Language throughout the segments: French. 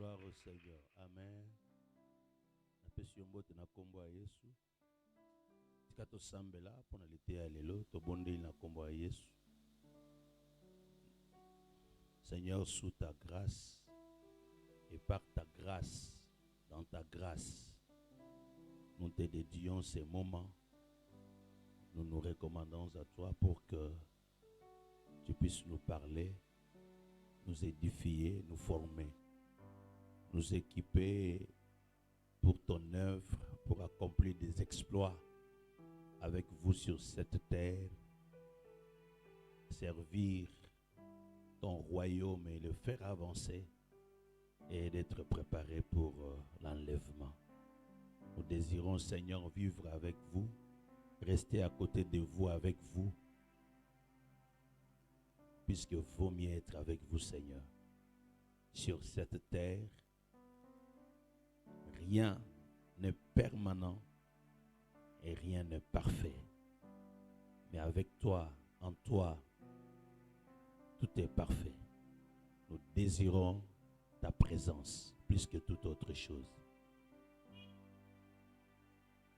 Gloire au Seigneur. Amen. Napesi mbote na kombo ya Yesu. Tika to sambela pona lete ya lelo to bondeli na kombo ya Yesu. Seigneur, sous ta grâce et par ta grâce, dans ta grâce, nous te dédions ces moments. Nous nous recommandons à toi pour que tu puisses nous parler, nous édifier, nous former, nous équiper pour ton œuvre, pour accomplir des exploits avec vous sur cette terre, servir ton royaume et le faire avancer et d'être préparé pour l'enlèvement. Nous désirons, Seigneur, vivre avec vous, rester à côté de vous, avec vous, puisque vaut mieux être avec vous, Seigneur. Sur cette terre, rien n'est permanent et rien n'est parfait. Mais avec toi, en toi, tout est parfait. Nous désirons ta présence plus que toute autre chose.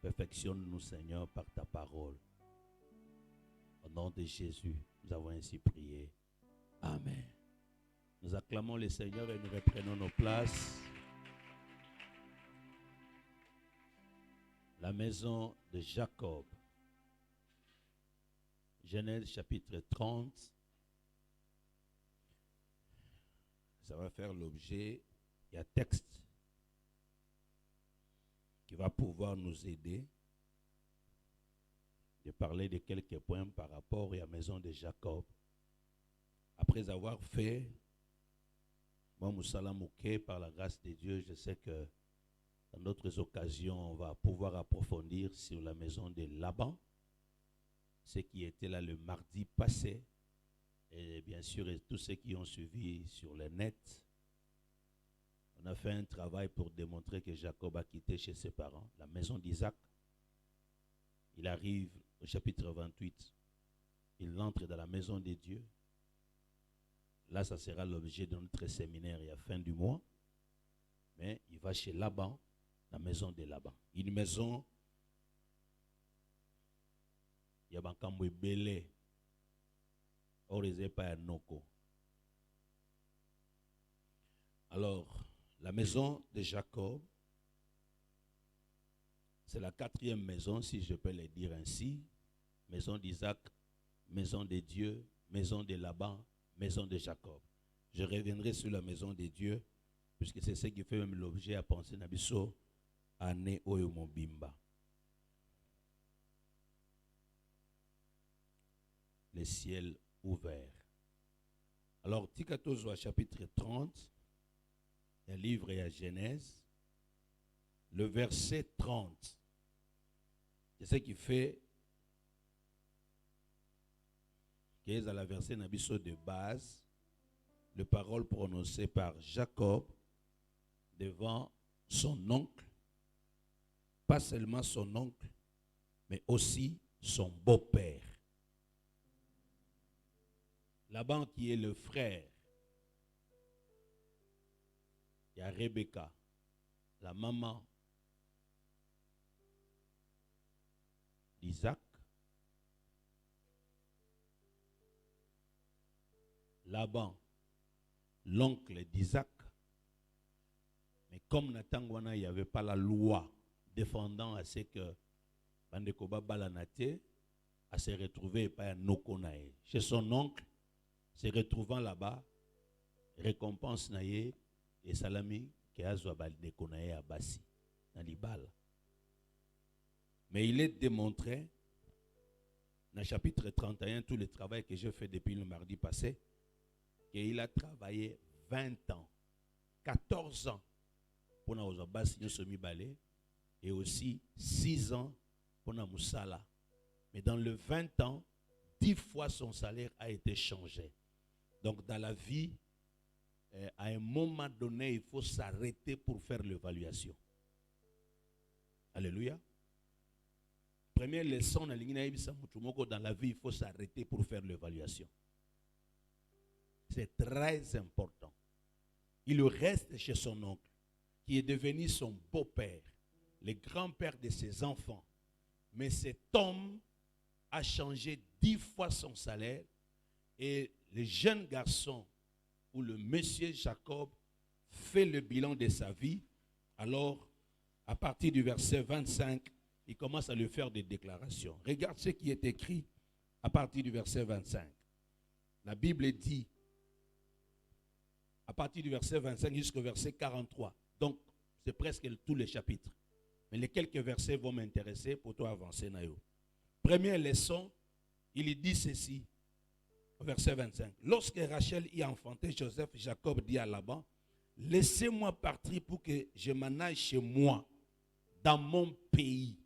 Perfectionne-nous, Seigneur, par ta parole. Au nom de Jésus, nous avons ainsi prié. Amen. Nous acclamons le Seigneur et nous reprenons nos places. La maison de Jacob. Genèse chapitre 30. Ça va faire l'objet, il y a texte qui va pouvoir nous aider de parler de quelques points par rapport à la maison de Jacob. Après avoir fait mon Moussala Mouké par la grâce de Dieu, je sais que dans d'autres occasions, on va pouvoir approfondir sur la maison de Laban, ce qui était là le mardi passé. Et bien sûr, et tous ceux qui ont suivi sur le net, on a fait un travail pour démontrer que Jacob a quitté chez ses parents, la maison d'Isaac. Il arrive au chapitre 28. Il entre dans la maison de Dieu. Là, ça sera l'objet de notre séminaire à la fin du mois. Mais il va chez Laban, la maison de Laban. Une maison, il y a un belé. Alors, la maison de Jacob, c'est la quatrième maison, si je peux le dire ainsi. Maison d'Isaac, maison de Dieu, maison de Laban, maison de Jacob. Je reviendrai sur la maison de Dieu, puisque c'est ce qui fait même l'objet à penser Nabiso, Ane Oyo Mobimba. Le ciel ouvert. Alors, Tikatozo, chapitre 30, un livre et à Genèse, le verset 30. C'est ce qui fait que dans la verset Nabiso de base, les paroles prononcées par Jacob devant son oncle, pas seulement son oncle, mais aussi son beau-père. Laban qui est le frère, il y a Rebecca, la maman d'Isaac. Laban, l'oncle d'Isaac. Mais comme Natangwana, il n'y avait pas la loi défendant à ce que Bandekoba Balanate à se retrouver par un Nokonae. Chez son oncle, se retrouvant là-bas, récompense naye et salami qui a zouabal de konaye à Bassi, dans l'Ibal. Mais il est démontré, dans le chapitre 31, tout le travail que j'ai fait depuis le mardi passé, qu'il a travaillé 20 ans, 14 ans pour na Bassi Balé et aussi 6 ans pour na Moussala. Mais dans le 20 ans, 10 fois son salaire a été changé. Donc dans la vie, à un moment donné, il faut s'arrêter pour faire l'évaluation. Alléluia. Première leçon, dans la vie, il faut s'arrêter pour faire l'évaluation. C'est très important. il reste chez son oncle, qui est devenu son beau-père, le grand-père de ses enfants. Mais cet homme a changé 10 fois son salaire et le jeune garçon ou le monsieur Jacob fait le bilan de sa vie. Alors, à partir du verset 25, il commence à lui faire des déclarations. Regarde ce qui est écrit à partir du verset 25. La Bible dit, à partir du verset 25 jusqu'au verset 43. Donc, c'est presque tous les chapitres. Mais les quelques versets vont m'intéresser pour toi avancer, Nayo. Première leçon, il dit ceci, au verset 25. Lorsque Rachel y a enfanté Joseph, Jacob dit à Laban, laissez-moi partir pour que je m'en aille chez moi, dans mon pays.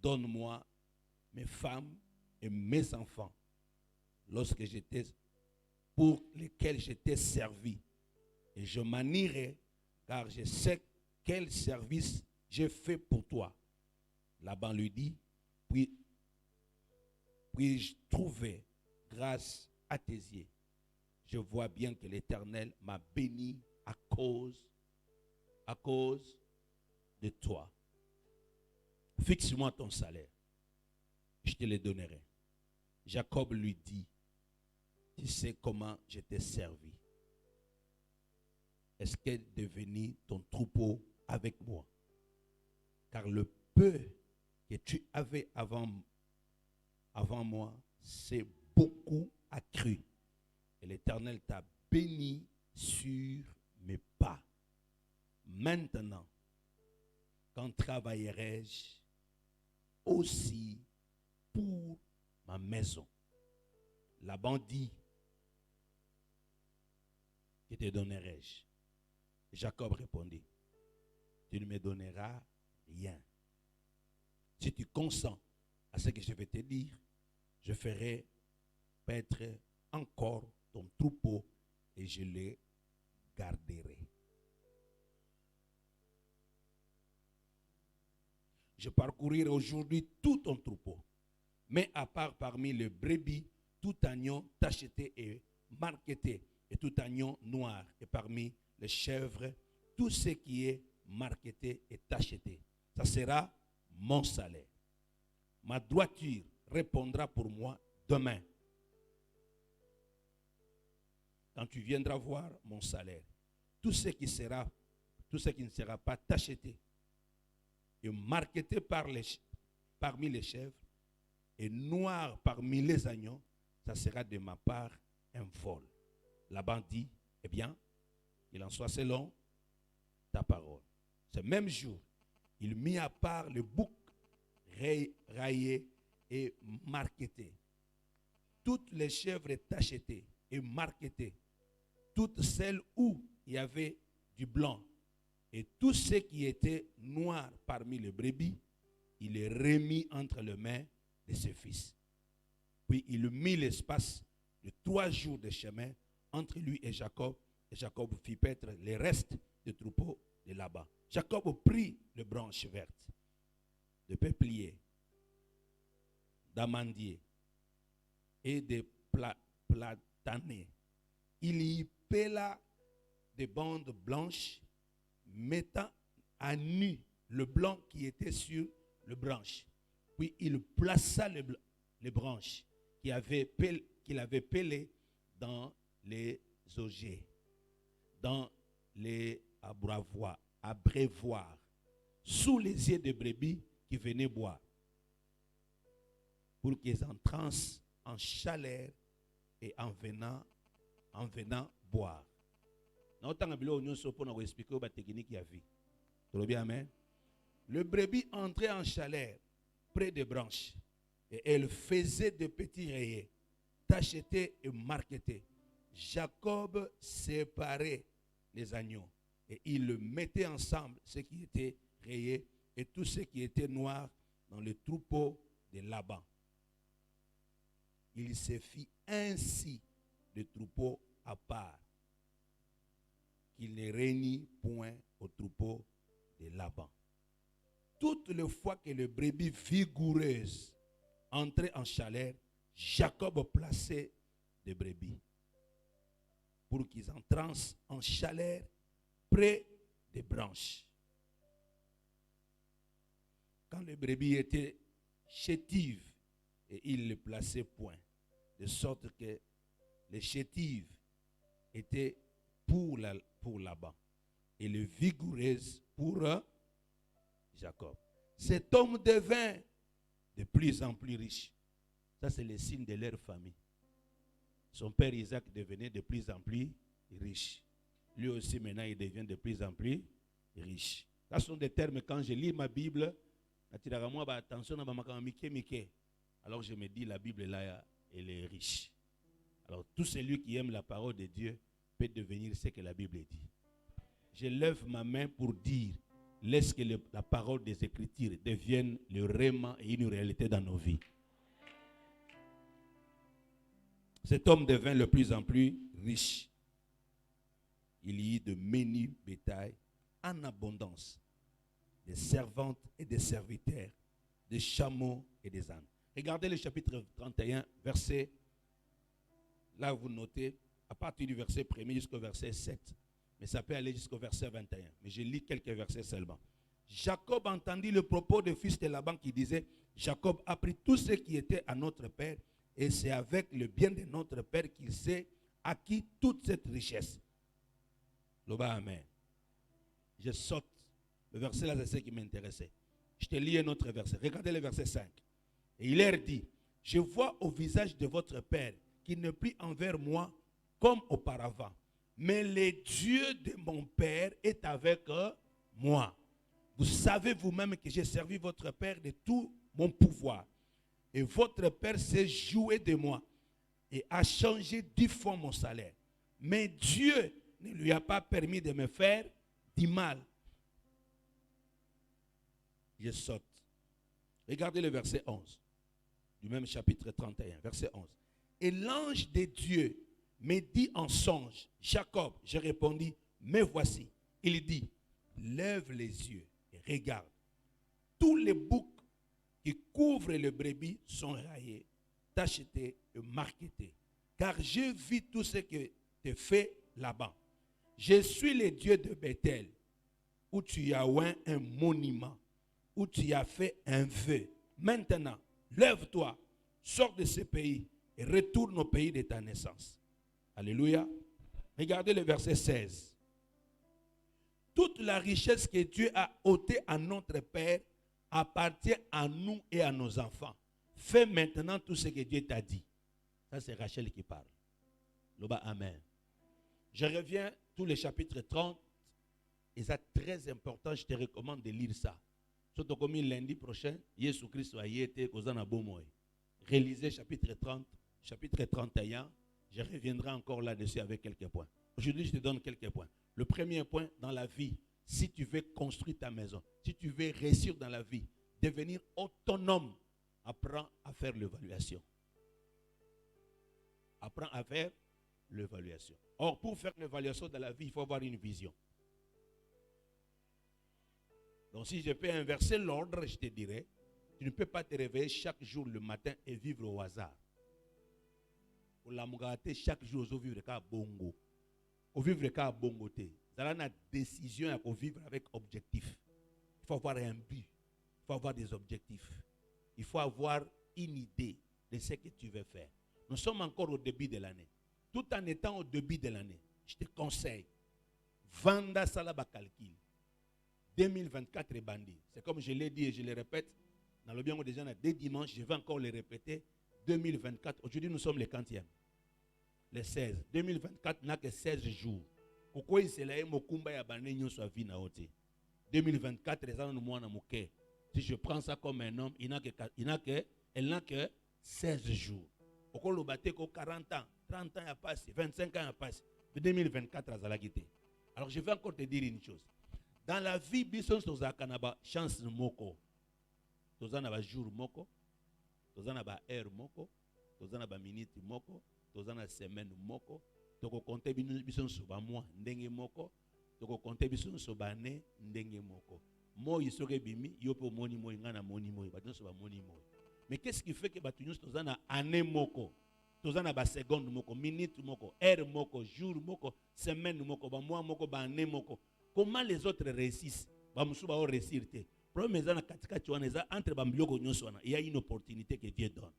Donne-moi mes femmes et mes enfants, pour lesquels j'étais servi. Et je m'en irai, car je sais quel service j'ai fait pour toi. Laban lui dit, puis-je trouver grâce à tes yeux? Je vois bien que l'Éternel m'a béni à cause de toi. Fixe-moi ton salaire, je te le donnerai. Jacob lui dit, tu sais comment je t'ai servi. Est-ce qu'est devenu ton troupeau avec moi? Car le peu que tu avais avant moi, c'est beaucoup accru. Et l'Éternel t'a béni sur mes pas. Maintenant, quand travaillerai-je aussi pour ma maison? Laban dit, que te donnerai-je? Jacob répondit, tu ne me donneras rien. Si tu consens à ce que je vais te dire, je ferai paître encore ton troupeau et je les garderai. Je parcourirai aujourd'hui tout ton troupeau, mais à part parmi les brebis, tout agneau tacheté et marqueté, et tout agneau noir, et parmi les chèvres, tout ce qui est marqueté et tacheté. Ça sera mon salaire. Ma droiture répondra pour moi demain, quand tu viendras voir mon salaire. Tout ce qui ne sera pas tacheté et marqueté parmi les chèvres et noir parmi les agneaux, ça sera de ma part un vol. Laban dit, eh bien, il en soit selon ta parole. Ce même jour, il mit à part le bouc raillé et marqueté, toutes les chèvres tachetées et marquetées, toutes celles où il y avait du blanc, et tout ce qui était noir parmi les brebis, il les remit entre les mains de ses fils. Puis il mit l'espace de 3 jours de chemin entre lui et Jacob fit paître les restes du troupeau de Laban. Jacob prit les branches vertes, de peuplier, d'amandier et de platanés. Il y pela des bandes blanches, mettant à nu le blanc qui était sur les branches. Puis il plaça les branches qu'il avait pelées dans les augiers, dans les abreuvoirs, sous les yeux des brebis qui venaient boire, pour qu'ils entrassent en chaleur et en venant boire. Le brebis entrait en chaleur près des branches et elle faisait de petits rayés, tachetés et marquetés. Jacob séparait les agneaux et il le mettait ensemble, ce qui était rayé et tout ce qui était noir dans le troupeau de Laban. Il se fit ainsi de troupeau à part, qu'il ne réunit point au troupeau de Laban. Toutes les fois que les brebis vigoureuses entraient en chaleur, Jacob plaçait des brebis. pour qu'ils entrancent en chaleur près des branches. Quand les brebis étaient chétives, et ils les plaçaient point, de sorte que les chétives étaient pour Laban et les vigoureuses pour Jacob. Cet homme devint de plus en plus riche. Ça, c'est le signe de leur famille. Son père Isaac devenait de plus en plus riche. Lui aussi, maintenant, il devient de plus en plus riche. Ce sont des termes, quand je lis ma Bible, attention, alors je me dis, la Bible là, elle est riche. Alors, tout celui qui aime la parole de Dieu peut devenir ce que la Bible dit. Je lève ma main pour dire, laisse que la parole des Écritures devienne le réma et une réalité dans nos vies. Cet homme devint de plus en plus riche. Il y eut de menus bétail en abondance, des servantes et des serviteurs, des chameaux et des ânes. Regardez le chapitre 31, verset, là vous notez, à partir du verset 1er jusqu'au verset 7. Mais ça peut aller jusqu'au verset 21. Mais je lis quelques versets seulement. Jacob entendit le propos des fils de Laban qui disait, Jacob a pris tout ce qui était à notre père, et c'est avec le bien de notre père qu'il s'est acquis toute cette richesse. Loba amen. Je saute. Le verset là, c'est ce qui m'intéressait. Je te lis un autre verset. Regardez le verset 5. Et il leur dit, je vois au visage de votre père qu'il ne prie envers moi comme auparavant. Mais le Dieu de mon père est avec moi. Vous savez vous-même que j'ai servi votre père de tout mon pouvoir. Et votre père s'est joué de moi et a changé 10 fois mon salaire. Mais Dieu ne lui a pas permis de me faire du mal. Je saute. Regardez le verset 11 du même chapitre 31, verset 11. Et l'ange de Dieu me dit en songe, Jacob, je répondis, me voici. Il dit, lève les yeux et regarde. Tous les boucs qui couvrent le brebis sont raillés, tachetés et marquetés. Car j'ai vu tout ce que tu fais là-bas. Je suis le Dieu de Bethel, où tu as oint un monument, où tu as fait un vœu. Maintenant, lève-toi, sors de ce pays et retourne au pays de ta naissance. Alléluia. Regardez le verset 16. Toute la richesse que Dieu a ôtée à notre Père appartient à nous et à nos enfants. Fais maintenant tout ce que Dieu t'a dit. Ça, c'est Rachel qui parle. Loba, amen. Je reviens tous les chapitres 30. Et c'est très important, je te recommande de lire ça. Surtout comme lundi prochain, Jésus-Christ a été Kozana Bomoy. Réalisez chapitre 30, chapitre 31. Je reviendrai encore là-dessus avec quelques points. Aujourd'hui, je te donne quelques points. Le premier point, dans la vie, si tu veux construire ta maison, si tu veux réussir dans la vie, devenir autonome, apprends à faire l'évaluation. Apprends à faire l'évaluation. Or, pour faire l'évaluation dans la vie, il faut avoir une vision. Donc, si je peux inverser l'ordre, je te dirais, tu ne peux pas te réveiller chaque jour le matin et vivre au hasard. Pour la mugate, chaque jour, je vivre à bongo. Au vivre à bongo, tu as une décision à vivre avec objectif. Il faut avoir un but. Il faut avoir des objectifs. Il faut avoir une idée de ce que tu veux faire. Nous sommes encore au début de l'année. Tout en étant au début de l'année, je te conseille, Vanda Salaba calcul. 2024 est bandit. C'est comme je l'ai dit et je le répète. Dans le bien déjà, dès dimanche, je vais encore le répéter. 2024, aujourd'hui nous sommes le 40e. Le 16. 2024 n'a que 16 jours. Pourquoi il s'est là, Mokumba ya bandé nyon soit vie na oti. 2024, les ans nous moi na mouké. Si je prends ça comme un homme, elle n'a que 16 jours. Pourquoi le batté ko 40 ans, 30 ans a passé, 25 ans a passé. 2024 a zalagité. Alors je vais encore te dire une chose. Dans la vie, bison soza kanaba chance moko. Toza na ba jour moko, toza na ba heure moko, toza na ba minute moko, toza na semaine moko, toko compter bison soba mois ndenge moko, toko compter bison soba ne ndenge moko. Moi isoke bimi, yopo moni moi ngana moni moi, baton soba moni moi. Mais qu'est-ce qui fait que batunyos toza na année moko? tozana ba seconde moko, minute moko, heure moko, jour moko, semaine moko, ba mois moko, ba année moko. Comment les autres réussissent? Ba musu ba réussir te. Problème ezana katika tu wana entre ba mbioko nyonso wana, il y a une opportunité que Dieu donne.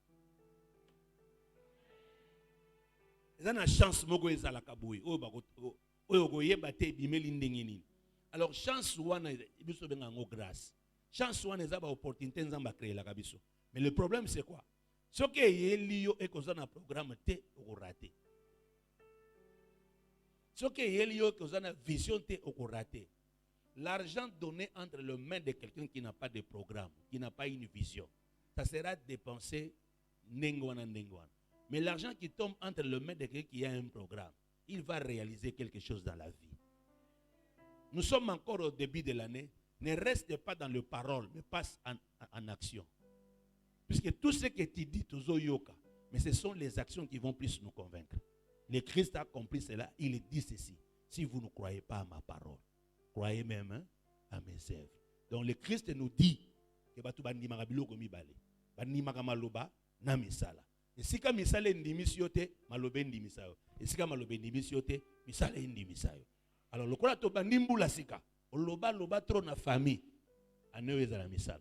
Ezana chance moko ezala kaboui. Oyo goyeba te bimeli ndenge nini. Alors chance wana biso benga ngo grâce. Chance wana ezaba opportunité nzamba créer la kabiso. Mais le problème c'est quoi? Ce qui est lié et qu'on a un programme T au raté. Ce qui est lié et qu'on a une vision T au raté. L'argent donné entre les mains de quelqu'un qui n'a pas de programme, qui n'a pas une vision, ça sera dépensé n'engwana. Mais l'argent qui tombe entre les mains de quelqu'un qui a un programme, il va réaliser quelque chose dans la vie. Nous sommes encore au début de l'année. Ne reste pas dans les paroles, mais passe en action. Puisque tout ce que tu dis, mais ce sont les actions qui vont plus nous convaincre. Le Christ a compris cela. Il dit ceci: si vous ne croyez pas à ma parole, croyez même à mes œuvres. Donc le Christ nous dit que batu bandimaka biloko mibale. Bandimaka maloba na misala. Esika misala ndimisi yote, malobe ndimisa yo. Esika malobe ndimisi yote, misala ndimisa yo. Alors lokola to bandimbula sika, loba trop na famille, anewe za la misala.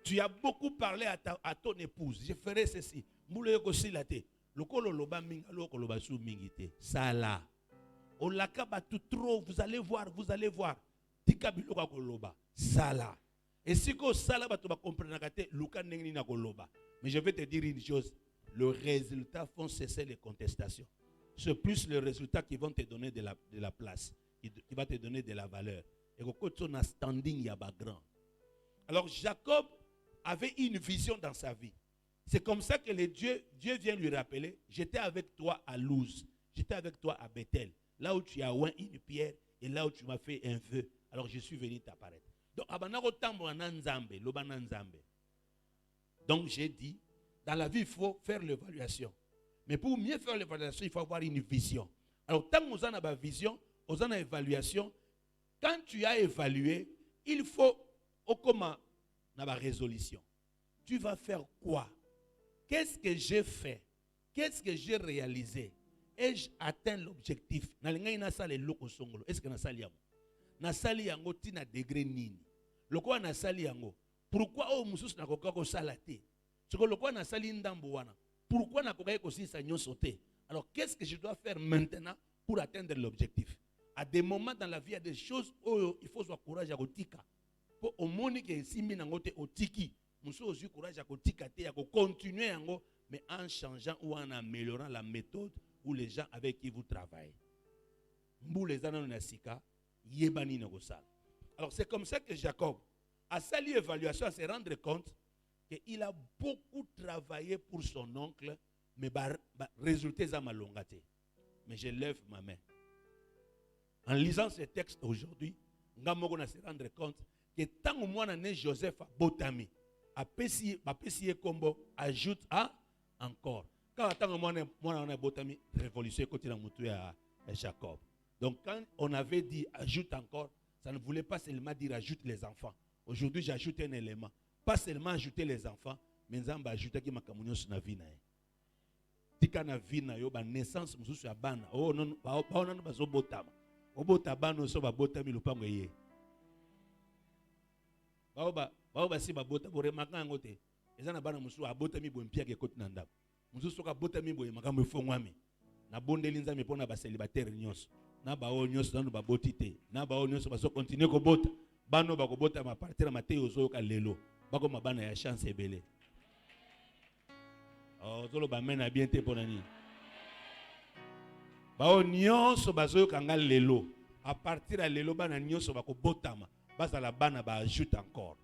Tu as beaucoup parlé à ton épouse. Je ferai ceci. Moule aussi la té. Lokolo loba minga loko loba sou mingite. Sala. Olaka ba tout trop. Vous allez voir. Tika biloka koloba. Sala. Et si ko sala ba to ba comprendre kate luka nengni na koloba. Mais je vais te dire une chose. Le résultat font cesser les contestations. C'est plus le résultat qui vont te donner de la place, qui va te donner de la valeur. Et quand tu as standing, il y a pas grand. Alors Jacob avait une vision dans sa vie. C'est comme ça que Dieu vient lui rappeler: j'étais avec toi à Luz, j'étais avec toi à Bethel, là où tu as oint une pierre et là où tu m'as fait un feu. Alors je suis venu t'apparaître. Donc j'ai dit, dans la vie, il faut faire l'évaluation. Mais pour mieux faire l'évaluation, il faut avoir une vision. Alors tant que vous avez une vision, vous avez une évaluation. Quand tu as évalué, il faut comment dans la résolution. Tu vas faire quoi? Qu'est-ce que j'ai fait? Qu'est-ce que j'ai réalisé? Ai-je atteint l'objectif? Est-ce que na sali yango tina degré nini? Lokwa na sali yango. Pourquoi o mususu na koka ko salate? Soko lokwa na sali ndambo wana. Pourquoi na koka ko sisa nyonso te? Alors qu'est-ce que je dois faire maintenant pour atteindre l'objectif? À des moments dans la vie, il y a des choses où il faut avoir courage à kotika. Pour au monde que simi na ngote otiki, muso aussi courage à kotika te, à continuer yango, mais en changeant ou en améliorant la méthode où les gens avec qui vous travaillez. Mbou les anons na sika, yebani na gosal. Alors c'est comme ça que Jacob a sali évaluation à se rendre compte qu'il a beaucoup travaillé pour son oncle, mais résultat za malongate. Mais je lève ma main. En lisant ce texte aujourd'hui, ngamoko na se rendre compte que tant au moins né Joseph a botami, a pesi kombo ajoute à encore. Quand tant au moins on a botami, révolution côté la mutu à Jacob. Donc quand on avait dit ajoute encore, ça ne voulait pas seulement dire ajoute les enfants. Aujourd'hui j'ajoute un élément, pas seulement ajouter les enfants, mais nzamba ajouter ki makamunyo na vie na. Tika na vie na yo ba naissance mususu ya bana. Oh non ba non bazo botama. Obota bano so ba botami lupango ye. Baoba si ba bota bore makango te. Ezana bana mususu abotami bo mpia ke koti na ndako. Mususu ka botami bo makambo efongwami. Na bondeli nzambe pona ba célibataire nyonso. Na ba o nyonso nanu ba botite. Na ba o nyonso ba so continuer ko bota. Bano ba ko bota ma partir maté ozo ka lelo. Bako mabana ya chance ebele. Oh zolo ba mena bien te ponani. Ba o nyonso bazo kanga lelo. À partir à lelo bana nyonso ba ko botama. Basa la bana ba ajoute encore.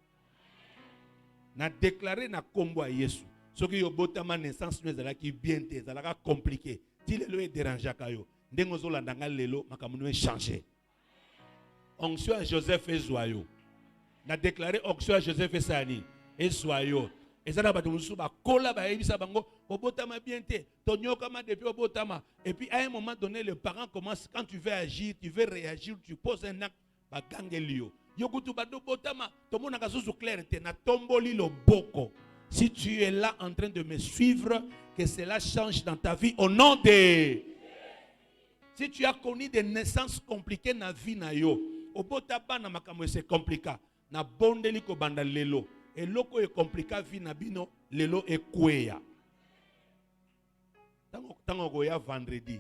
Na déclaré na kombo a Yesu. Ce qui yo botama naissance nous ezala ki bien te, ezala ka compliqué. Ti lelo e déranger kayo. Ndengo zo landanga lelo makamuno e changer. Onction à Joseph et Zoyo. Na déclaré onction à Joseph et Sani et Zoyo. Ezala ba musu ba kola ba ebisa bango obotama bien te. Tonyoka ma depuis obotama. Et puis à un moment donné le parent commence, quand tu veux agir, tu veux réagir, tu poses un acte ba gangelio. Yokutu bado botama tomona kasusu clair te na tomboli lo boko. Si tu es là en train de me suivre, que cela change dans ta vie au nom de... Si tu as connu des naissances compliquées dans la vie, c'est compliqué. Na bondeli ko banda lelo. Et loko est compliqué vie na bino, lelo est kweya. Tango ya vendredi,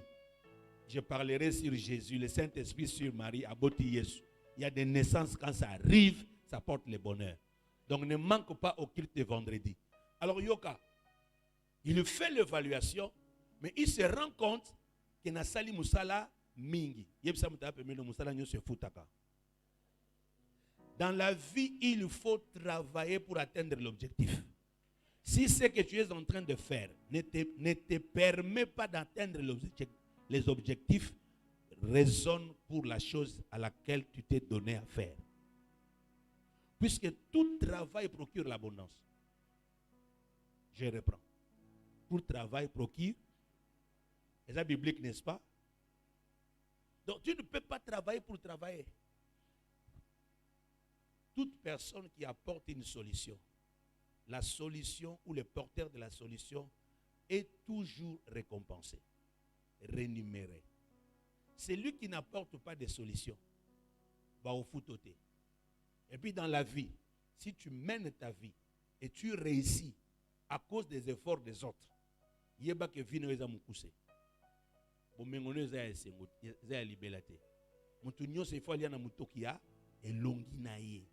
je parlerai sur Jésus, le Saint-Esprit sur Marie, aboti Yesu. Il y a des naissances quand ça arrive, ça porte le bonheur. Donc ne manque pas au culte de vendredi. Alors Yoka, il fait l'évaluation, mais il se rend compte que na sali musala mingi. Yebsa mutapa pemelo musala nyo se futaka. Dans la vie, il faut travailler pour atteindre l'objectif. Si ce que tu es en train de faire ne te permet pas d'atteindre les objectifs, raisonne pour la chose à laquelle tu t'es donné à faire. Puisque tout travail procure l'abondance. Je reprends. Tout travail procure. C'est ça biblique, n'est-ce pas? Donc tu ne peux pas travailler pour travailler. Toute personne qui apporte une solution, la solution ou le porteur de la solution est toujours récompensé, rémunéré. Celui qui n'apporte pas de solution va au foutoté. Et puis dans la vie, si tu mènes ta vie et tu réussis à cause des efforts des autres, il y a que vie ne va moukousse. Bon, mais on est à libélaté. Moutounio c'est fois lié na moutokia et longinaye.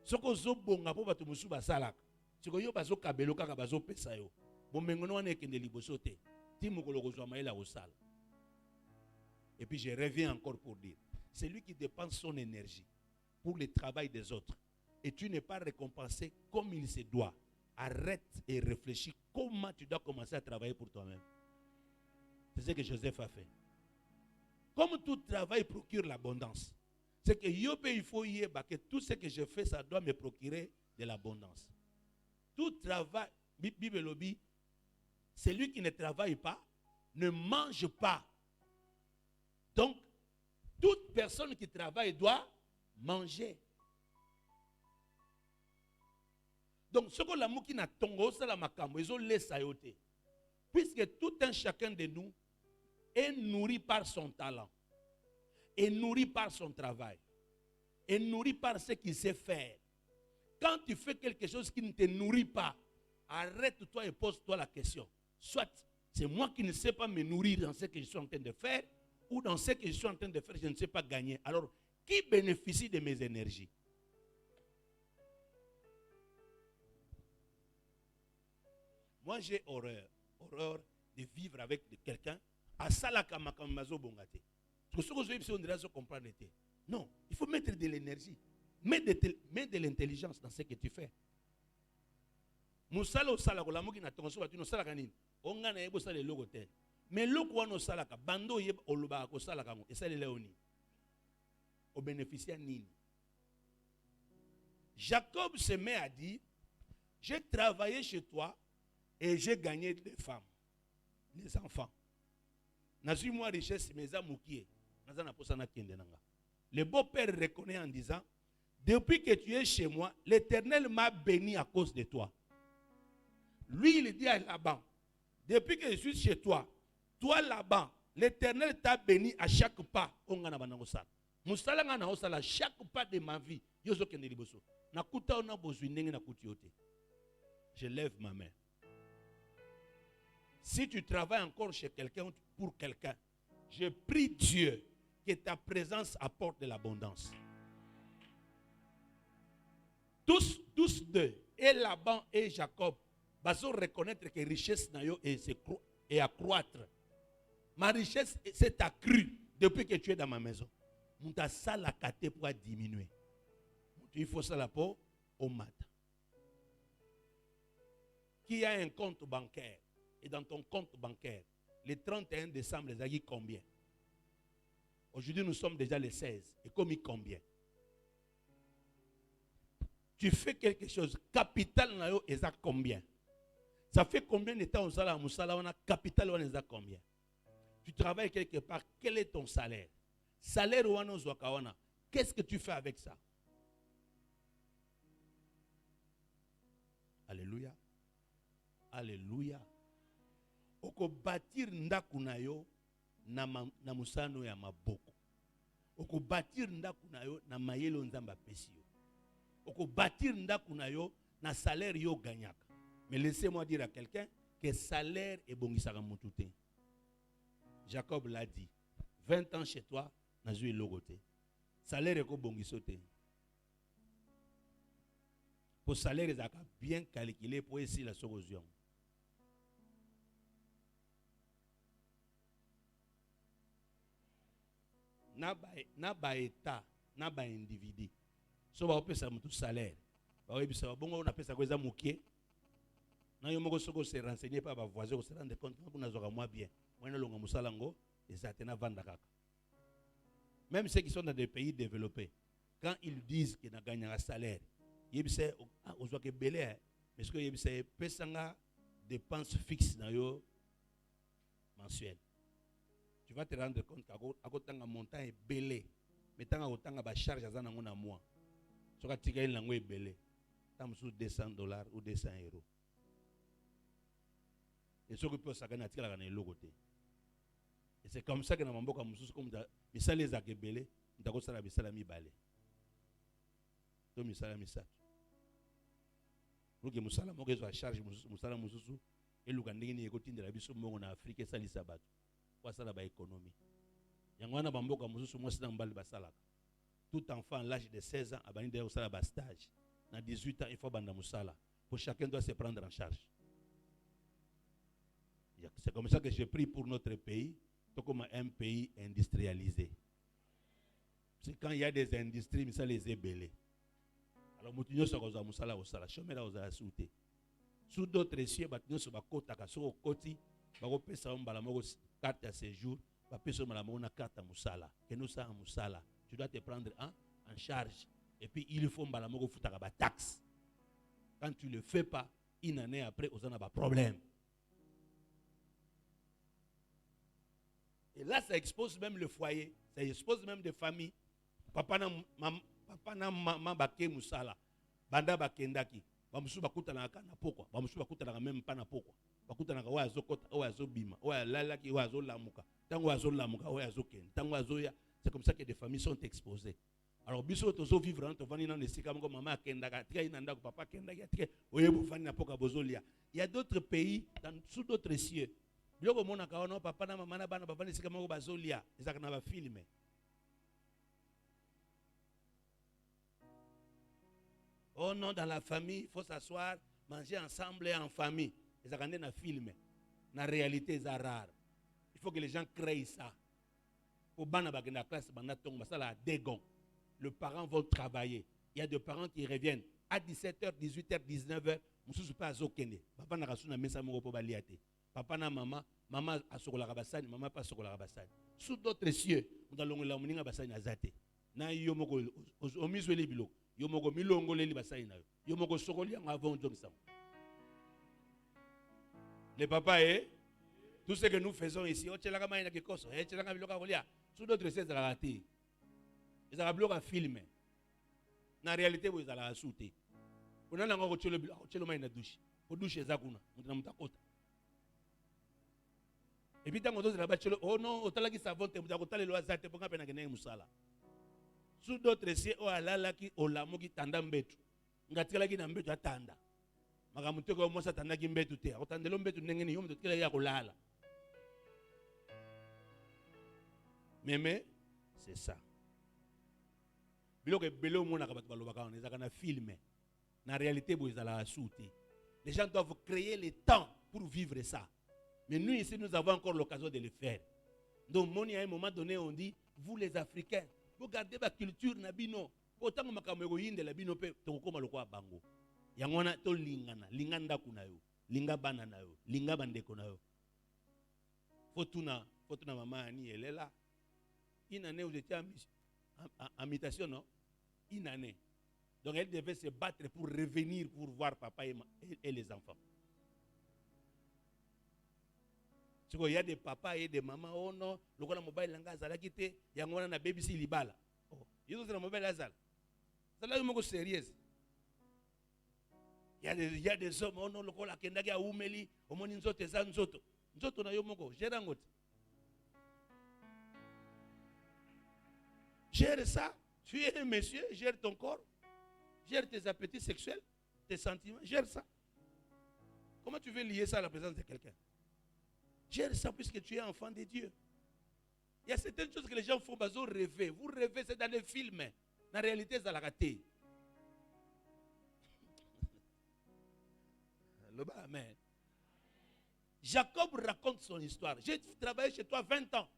Soko zo bonga po batu musu basalaka. Siko yo bazo kabelo kaka bazo pesa yo. Bon mengono wana ekende liboso te. Ti mokolo kozwa maela osala. Et puis je reviens encore pour dire, celui qui dépense son énergie pour le travail des autres et tu n'es pas récompensé comme il se doit, arrête et réfléchis comment tu dois commencer à travailler pour toi-même. C'est ce que Joseph a fait. Comme tout travail procure l'abondance, c'est que il faut y aller, que tout ce que je fais, ça doit me procurer de l'abondance. Tout travail, Bible lobby, celui qui ne travaille pas, ne mange pas. Donc, toute personne qui travaille doit manger. Donc, ce que la mouki na tongo, c'est la makambo, ils ont laissé à yote. Puisque tout un chacun de nous est nourri par son talent, est nourri par son travail, est nourri par ce qu'il sait faire. Quand tu fais quelque chose qui ne te nourrit pas, arrête-toi et pose-toi la question. Soit c'est moi qui ne sais pas me nourrir dans ce que je suis en train de faire, ou dans ce que je suis en train de faire, je ne sais pas gagner. Alors, qui bénéficie de mes énergies? Moi, j'ai horreur de vivre avec quelqu'un à salaka makamazo bongate. Parce que ce que je veux dire, comprendre. Non, il faut mettre de l'énergie. Mets de l'intelligence dans ce que tu fais. Musala osala ko lamoki na tonso batu no sala kanini. Onga na yebo sala logo te. Mais loko wana sala ka bando yeba oluba ko sala kango esale leoni. Au bénéficiaire nini. Jacob se met à dire, j'ai travaillé chez toi et j'ai gagné des femmes, les enfants. Nazu moi richesse mes amoukié. Nazana posana kende nanga. Le beau-père reconnaît en disant, depuis que tu es chez moi, l'Éternel m'a béni à cause de toi. Lui, il dit à Laban, depuis que je suis chez toi, toi Laban, l'Éternel t'a béni à chaque pas. Chaque pas de ma vie, je lève ma main. Si tu travailles encore chez quelqu'un, pour quelqu'un, je prie Dieu que ta présence apporte de l'abondance. Tous deux, et Laban et Jacob, vont reconnaître que richesse est accroître. Ma richesse s'est accrue depuis que tu es dans ma maison. Mon salle à kate pour diminuer. Il faut ça la peau au matin. Qui a un compte bancaire et dans ton compte bancaire, le 31 décembre, les aguilles combien? Aujourd'hui, nous sommes déjà le 16. Et comme il combien? Tu fais quelque chose, capital est à combien? Ça fait combien de temps on a capital est à combien? Tu travailles quelque part, quel est ton salaire? Salaire qu'est-ce que tu fais avec ça? Alléluia. Alléluia. Alléluia. Oko bâtir ndaku na yo na musano ya maboko. Oko bâtir ndaku na yo na mayelo nzamba pesi yo. Oko bâtir ndaku na yo na salaire yo gagnaka. Mais laissez-moi dire à quelqu'un que salaire est bongisaka mutu te. Jacob l'a dit. 20 ans chez toi, na zui logote. Salaire est ko bongiso te. Pour salaire est bien calculé pour essayer la solution. Na ba état, na ba individu. So ba opesa mutu salaire. Ba obisa bongo na pesa ko eza mukie. Na yo moko soko se renseigner par ba voisin ko se rendre compte que na zoka moi bien. Moi na longa musala ngo ezatena vanda kaka. Même ceux qui sont dans des pays développés, quand ils disent qu'ils n'ont gagné un salaire, ils disent que belé, mais ce que ils disent pesanga dépenses fixes dans yo mensuel. Tu vas te rendre compte qu'à côté d'un montant est belé, mais tant à autant ba charge à zana ngona mois. Ce que tu gagnes lango est belé, tant sous $200 ou 200 €. Et ce que peut s'agana tika la logo te. Et c'est comme ça que dans mon boka mususu comme ça les a belé, ndako sala bisala mi balé. To misala misatu. Luki musala moko ezo a charge musala mususu et luka ndenge ni ekotindela biso mbongo na Afrique salisa bato. Kwa sala ba économie. Yango wana bamboka mususu mwasi na mbali basalaka. Tout enfant à l'âge de 16 ans abani de sala ba stage. Na 18 ans il faut banda musala. Pour chacun doit se prendre en charge. C'est comme ça que je prie pour notre pays, comme un pays industrialisé. C'est quand il y a des industries, mais ça les est belé. Alors, nous sommes musala au sala, chômeur aux asouté. Sous d'autres cieux, nous sommes à côté, à sur côté, nous sommes à la carte à séjour, nous sommes à la carte à musala. Que nous sommes à musala. Tu dois te prendre en charge. Et puis, il faut que nous fassions des taxes. Quand tu ne le fais pas, une année après, on a des problèmes. Et là, ça expose même le foyer, ça expose même des familles. Papa na maman baké musala, banda bakendaki, bamusu bakuta na kana pokwa, bamusu bakuta na même pas na pokwa, bakuta na wa azokota, wa azobima, wa lalaki, wa azolamuka, tango azolamuka, wa azoken, tango azoya. C'est comme ça que des familles sont exposées. Alors biso tozo vivre en tovani na nesika moko maman akendaka, tika inanda ko papa akendaki, tika oyebo fani na poka bozolia. Il y a d'autres pays sous d'autres cieux. Biloko mona kaona papa na mama na bana bavani sika moko bazolia ezaka na ba filme. Oh non, dans la famille, il faut s'asseoir, manger ensemble et en famille. Ezaka na filme. Na réalité c'est rare. Il faut que les gens créent ça. Au bana bagenda classe bana tonga basala dégon. Les parents vont travailler. Il y a des parents qui reviennent à 17h, 18h, 19h, mususu pas azokende. Papa na kasuna mesa moko po baliate. Papa na maman, maman a sokola basani, maman pas sokola basani. Sous d'autres cieux, nous allons la moninga basani azate. Na yomoko omizweli biloko. Yomoko milongo leli basani na yo. Yomoko sokoli en avant jongsa. Les papas tout ce que nous faisons ici, o tchelaka maina kekoso, tchelaka biloka kolia. Sous d'autres cieux la rati. Ils ont bloqué filmer. Na réalité vous allez assuter. On a ngoko tchelo maina douche. Ko douche ezakuna, mutana mutakota. Et puis, quand on dit oh non, on a dit savon, on a dit loisate, on a dit musala. Sous d'autres cieux, on a dit on a dit tanda mbetu. On a dit na mbetu atanda. Magamuto ko mo sa tanda ki mbetu te. O tandelo mbetu nengeni yo mbetu kila ya kolala. Mais c'est ça. Biloko belo mona ka batu balobaka on ezaka na filmer. Na réalité bo ezala asouté. Les gens doivent créer le temps pour vivre ça. Mais nous ici, nous avons encore l'occasion de le faire. Donc, à un moment donné, on dit, vous les Africains, vous gardez la culture nabino. Autant que makamego yinde la bino pe to koma lokwa bango. Yangona to lingana, linganda kunayo, linga banana yo, linga bandeko na yo. Fotuna maman ani elle est là. Une année vous étiez en mutation, non? Une année. Donc elle devait se battre pour revenir pour voir papa et les enfants. Il y a des papas et des mamans, oh non, le gars mobile langa zala kite, yangona na baby si libala. Oh, ils ont na mobile azal. Ça là est sérieuse. Il Il y a des hommes, on a la kendagi a oumeli, au moins nzoto eza nzoto. Nzoto na yo moko, gère ngote. Gère ça. Tu es un monsieur, gère ton corps, gère tes appétits sexuels, tes sentiments, gère ça. Comment tu veux lier ça à la présence de quelqu'un? Gère ça puisque tu es enfant de Dieu. Il y a certaines choses que les gens font, ils rêver. Vous rêvez, c'est dans les films. Dans la réalité, c'est la raté. Amen. Jacob raconte son histoire. J'ai travaillé chez toi 20 ans.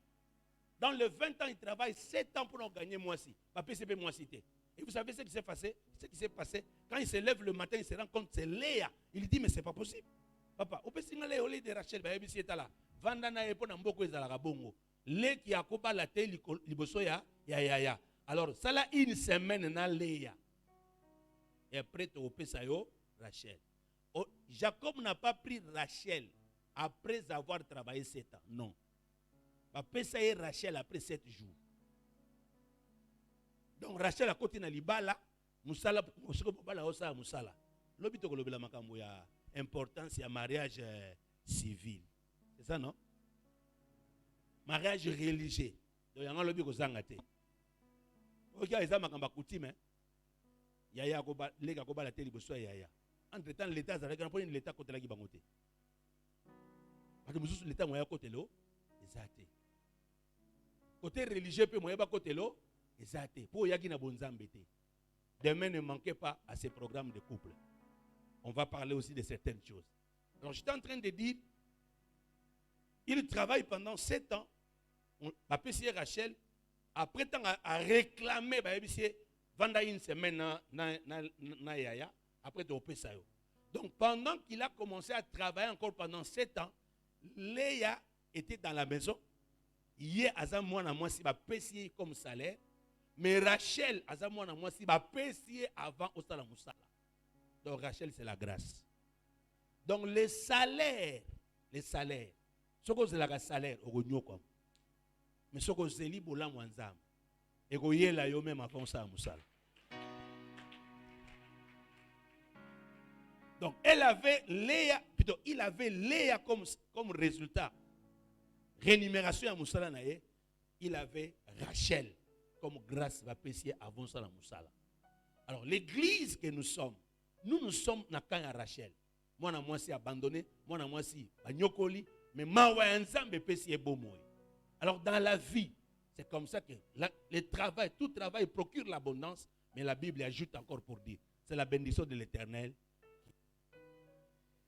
Dans les 20 ans, il travaille 7 ans pour en gagner moi-ci. Papa, c'est moi-ci. Et vous savez ce qui s'est passé? Ce qui s'est passé, quand il se lève le matin, il se rend compte que c'est Léa. Il dit, mais c'est pas possible. Papa, on peut signaler au lit de Rachel, il est là. Vandana et pona mboko ezala bongo. Lé qui a koba la te liboso ya. Alors, ça là une semaine na Léa. Et après, tu as ça yo Rachel. Oh, Jacob n'a pas pris Rachel après avoir travaillé 7 ans. Non. Papa ça y Rachel après 7 jours. Donc Rachel a côté na libala, musala musiko bala osa musala. Lobito ko lobela makambo ya importance ya mariage civil. C'est ça non? Mariage religieux. Donc yanga lobi ko zanga te. OK, eza makamba coutume. Yaya ko ba lega ko bala te liboso yaya. Entre temps l'état azalaki na poni l'état côté la ki bangote. Parce que mususu l'état moya côté lo ezate. Côté religieux peut moya ba côté lo ezate. Pour yaki na bonzambe te. Demain ne manquez pas à ces programmes de couple. On va parler aussi de certaines choses. Alors j'étais en train de dire, il travaille pendant 7 ans. Papa si Rachel après temps à réclamer vendre une semaine na yaya. Après, tu as ça. Donc, pendant qu'il a commencé à travailler encore pendant 7 ans, Léa était dans la maison. Hier, Azamouana moi si va payer comme salaire. Mais Rachel, Azamouana moi si va payer avant au salaire moussala. Donc, Rachel, c'est la grâce. Donc, les salaires, ce que c'est la salaire, au comme. Mais ce que c'est libre, là, mouanzam. Et que y est là, yo même avant ça moussala. Donc, il avait Léa comme résultat. Rémunération à Moussala Naye. Il avait Rachel comme grâce à Pessia avant ça à Moussala. Alors, l'église que nous sommes Nakan à Rachel. Moi, c'est abandonné. Moi, c'est Nyokoli. Mais Mawa ensemble Pessia Bomoy. Alors, dans la vie, c'est comme ça que tout travail procure l'abondance. Mais la Bible ajoute encore pour dire c'est la bénédiction de l'Éternel.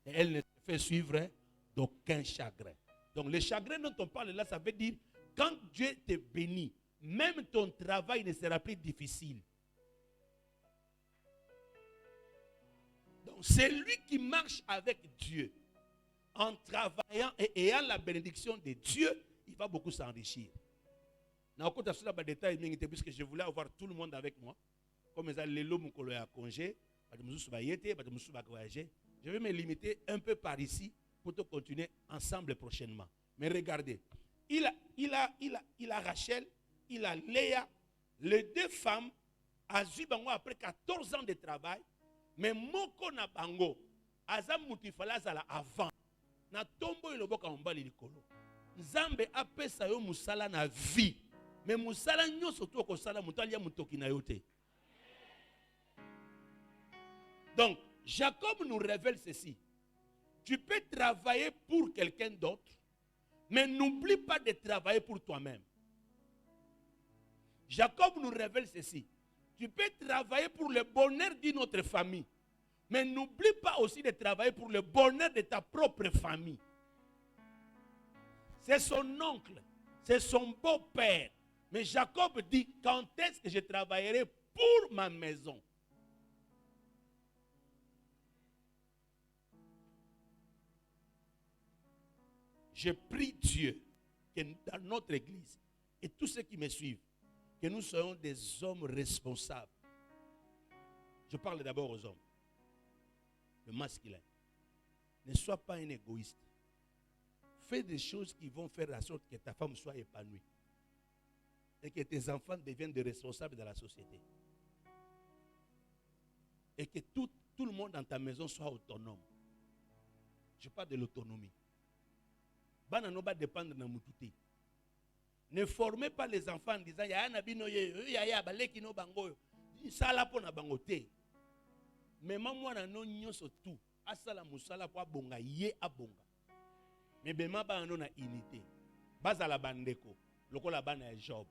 Et elle ne se fait suivre d'aucun chagrin. Donc le chagrin dont on parle là, ça veut dire quand Dieu te bénit, même ton travail ne sera plus difficile. Donc celui qui marche avec Dieu, en travaillant et ayant la bénédiction de Dieu, il va beaucoup s'enrichir. Puisque je voulais avoir tout le monde avec moi, comme les lots à congé, je vais me limiter un peu par ici pour te continuer ensemble prochainement. Mais regardez, il a Rachel, il a Léa, les deux femmes, après 14 ans de travail, mais moko na bango, azam mutifala zala avant, na tombo iloboka mbali likolo. Nzambe apesa yo musala na vie, mais musala nyoso to ko sala mutalia mutoki na yote. Donc, Jacob nous révèle ceci. Tu peux travailler pour quelqu'un d'autre, mais n'oublie pas de travailler pour toi-même. Jacob nous révèle ceci. Tu peux travailler pour le bonheur d'une autre famille, mais n'oublie pas aussi de travailler pour le bonheur de ta propre famille. C'est son oncle, c'est son beau-père. Mais Jacob dit, quand est-ce que je travaillerai pour ma maison? Je prie Dieu que dans notre église et tous ceux qui me suivent, que nous soyons des hommes responsables. Je parle d'abord aux hommes, le masculin. Ne sois pas un égoïste. Fais des choses qui vont faire en sorte que ta femme soit épanouie et que tes enfants deviennent des responsables de la société. Et que tout le monde dans ta maison soit autonome. Je parle de l'autonomie. Bana no ba dépendre de mututé. Ne formez pas les enfants en disant ya na bino ye ya baleki no bango. Sala po na bango te. Mais maman na no nyonso tout. Asala musala po abonga ye abonga. Mais bema ba no na unité. Bazala bandeko. Lokola bana ya Job.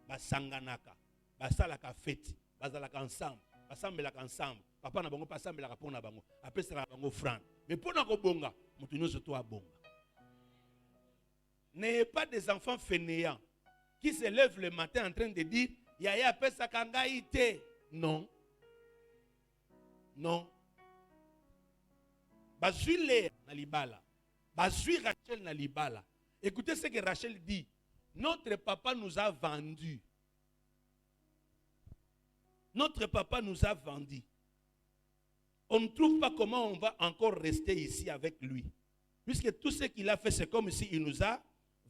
Basanganaka. Basalaka fête. Bazalaka ensemble. Basambelaka ensemble. Papa na bango pasambelaka po na bango. Apesaka bango franc. Mais pour na ko bonga, mutu nyonso to abonga. N'ayez pas des enfants fainéants qui se lèvent le matin en train de dire Yaya pesa kangaïté. Non. Non. Bazui Léa na libala. Bazui Rachel na libala. Écoutez ce que Rachel dit. Notre papa nous a vendus. Notre papa nous a vendus. On ne trouve pas comment on va encore rester ici avec lui. Puisque tout ce qu'il a fait, c'est comme s'il nous a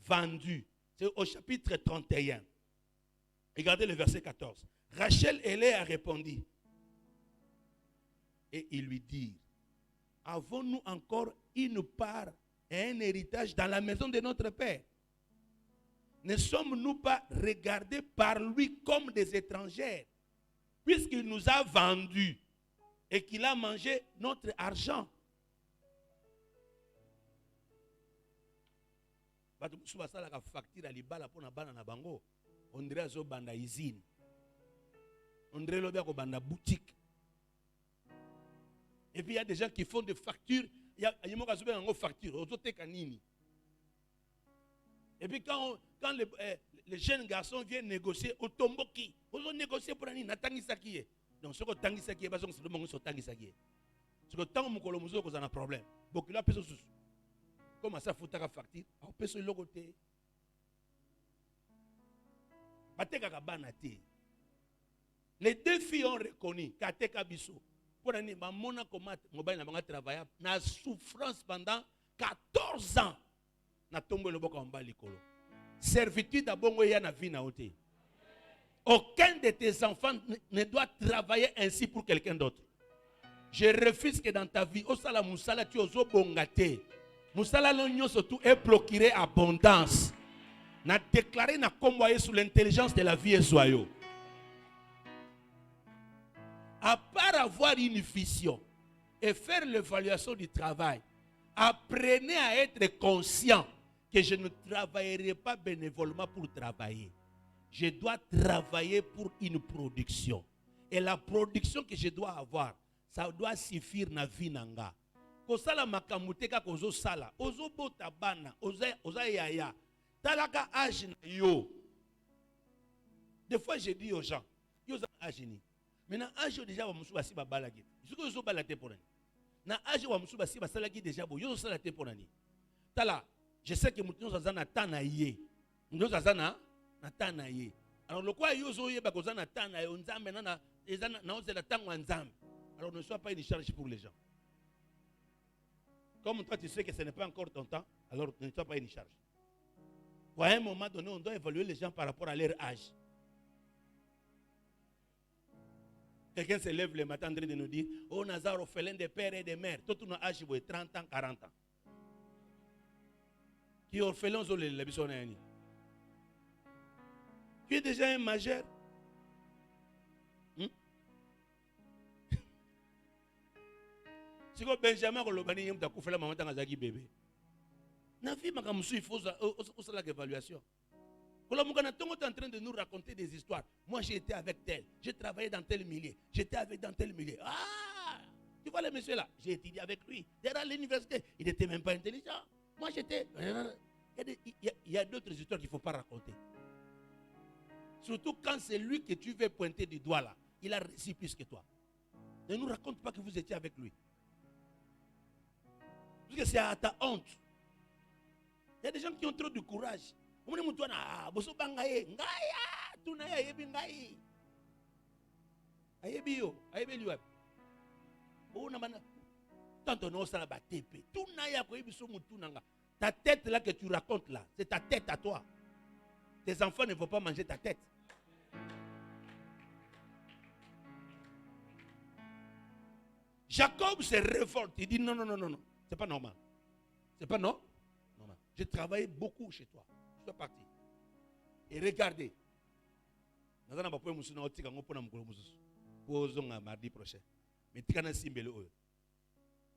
vendus. C'est au chapitre 31. Regardez le verset 14. Rachel et Léa répondit. Et ils lui dirent, avons-nous encore une part et un héritage dans la maison de notre père? Ne sommes-nous pas regardés par lui comme des étrangères, puisqu'il nous a vendus et qu'il a mangé notre argent? On dirait que banda usine. On dirait que banda boutique. Et puis il y a des gens qui font des factures. Il y a des factures. Et puis quand les jeunes garçons viennent négocier au tomboki, ils ont négocié pour un natangisaki. Donc ce que tangisaki, c'est le moment où tangisaki. Ce que tant que vous avez un problème. Beaucoup là personne. Comment ça faut ta facture? On peut se logoter. Les deux filles ont reconnu Kateka Bisso. Pour un moment, comment on travaillé na souffrance pendant 14 ans. Na tombe le boka mbali kolo. Servitude abongo ya na vie na ote. Aucun de tes enfants ne doit travailler ainsi pour quelqu'un d'autre. Je refuse que dans ta vie, osala musala tu ozo bongate. Musala l'onion surtout est procuré abondance. N'a déclaré n'a convoyé sous l'intelligence de la vie et soyeux. À part avoir une vision et faire l'évaluation du travail, apprenez à être conscient que je ne travaillerai pas bénévolement pour travailler. Je dois travailler pour une production. Et la production que je dois avoir, ça doit suffire na vie nanga. Kosala makamuteka kozo sala, ozo bota bana, oza yaya, talaka âge na yo. Des fois je dis aux gens, yo za âge ni. Maintenant âge déjà wa musu basi ba balagi. Suko yo bala te pour nani. Na âge wa musu basi ba salaki déjà bo, yo sala te pour nani. Tala, je sais que mutu zo na tana ye. Nous azana na tana ye. Alors le quoi yo zo ye ba koza na tana ye, nzambe na ezana na oze la tangwa nzambe. Alors ne sois pas une charge pour les gens. Comme toi tu sais que ce n'est pas encore ton temps, alors ne sois pas une charge. À un moment donné, on doit évaluer les gens par rapport à leur âge. Quelqu'un se lève le matin en train de nous dire, oh Nazar, orphelin de père et de mère, tout ton âge, 30 ans, 40 ans. Qui est orphelin, tu es déjà un majeur. Si Benjamin Rolobani yem ta koufela maman tanga zaki bébé. Na vie makamusu il faut la évaluation. Quand on est en train de nous raconter des histoires. Moi j'ai été avec tel, j'ai travaillé dans tel milieu, j'étais avec dans tel milieu. Ah, tu vois le monsieur là, j'ai étudié avec lui. Derrière l'université, il n'était même pas intelligent. Moi j'étais. Il y a d'autres histoires qu'il ne faut pas raconter. Surtout quand c'est lui que tu veux pointer du doigt là, il a réussi plus que toi. Ne nous raconte pas que vous étiez avec lui. Parce que c'est à ta honte. Il y a des gens qui ont trop de courage. On est ah, boso bangaye, ngaya, tunaya yebi ngai. Ayebi yo, ayebi liwa. Oh na bana. Tanto no sala ba tepe. Tunaya ko yebi so mutunanga. Ta tête là que tu racontes là, c'est ta tête à toi. Tes enfants ne vont pas manger ta tête. Jacob se révolte. Il dit non, non, non, non, non. C'est pas normal. C'est pas non? Normal. J'ai travaillé beaucoup chez toi. Je suis parti. Et regardez. Mardi prochain. Mais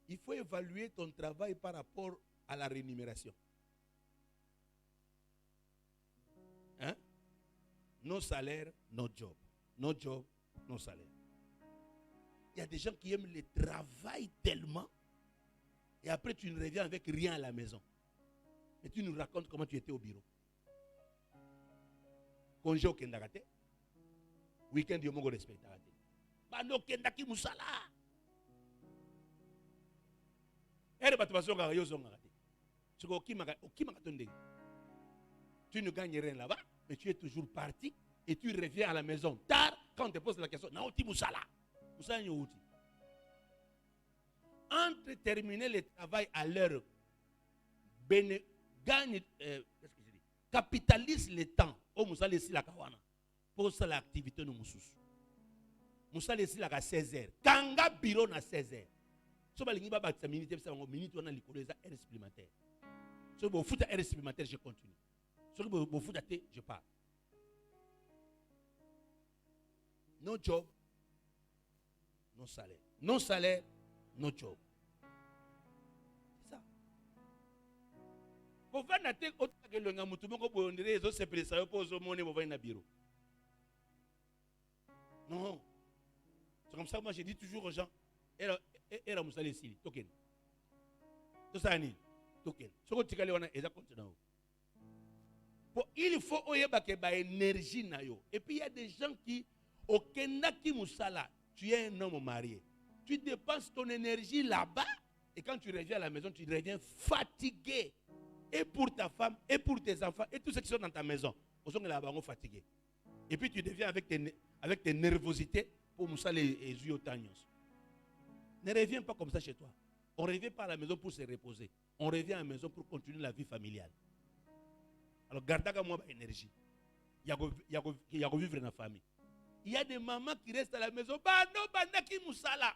il faut évaluer ton travail par rapport à la rémunération. Hein? No salaire, no job. No job, no salaire. Il y a des gens qui aiment le travail tellement et après tu ne reviens avec rien à la maison. Mais tu nous racontes comment tu étais au bureau. Congé au Kendagate. Week-end du Mongo respect. Bando Kendaki Musala. Tu ne gagnes rien là-bas, mais tu es toujours parti et tu reviens à la maison tard quand on te pose la question. Naoti Musala. Entre terminer le travail à l'heure, gagne, capitalise le temps. Oh, Moussa laisse la kawana. Pour ça, l'activité nous moussous. Moussa laisse la 16h. Kanga bureau na 16h. Si vous avez une minute, on a l'école heure supplémentaire. Si vous avez une heure supplémentaire, je continue. Si vous avez une heure, je pars. No job, no salaire. No salaire, no job. C'est ça. Vous venez à autant que le gars, vous avez des autres separations, vous avez un bureau. Non. C'est comme ça, moi, je dis toujours aux gens, et la moussa les sili, token. Tout ça, ni token. Ce que tu as dit, c'est continent. Il faut une énergie. Et puis, il y a des gens qui, au Kenaki Moussala, tu es un homme marié. Tu dépenses ton énergie là-bas, et quand tu reviens à la maison, tu reviens fatigué. Et pour ta femme, et pour tes enfants, et tous ceux qui sont dans ta maison. Ils sont là-bas fatigués. Et puis tu deviens avec tes nervosités pour Moussa les yeux au tagnos. Ne reviens pas comme ça chez toi. On ne revient pas à la maison pour se reposer. On revient à la maison pour continuer la vie familiale. Alors, gardez moi l'énergie. Il y a vivre dans la famille. Il y a des mamans qui restent à la maison. Bah non, bah naki Moussala.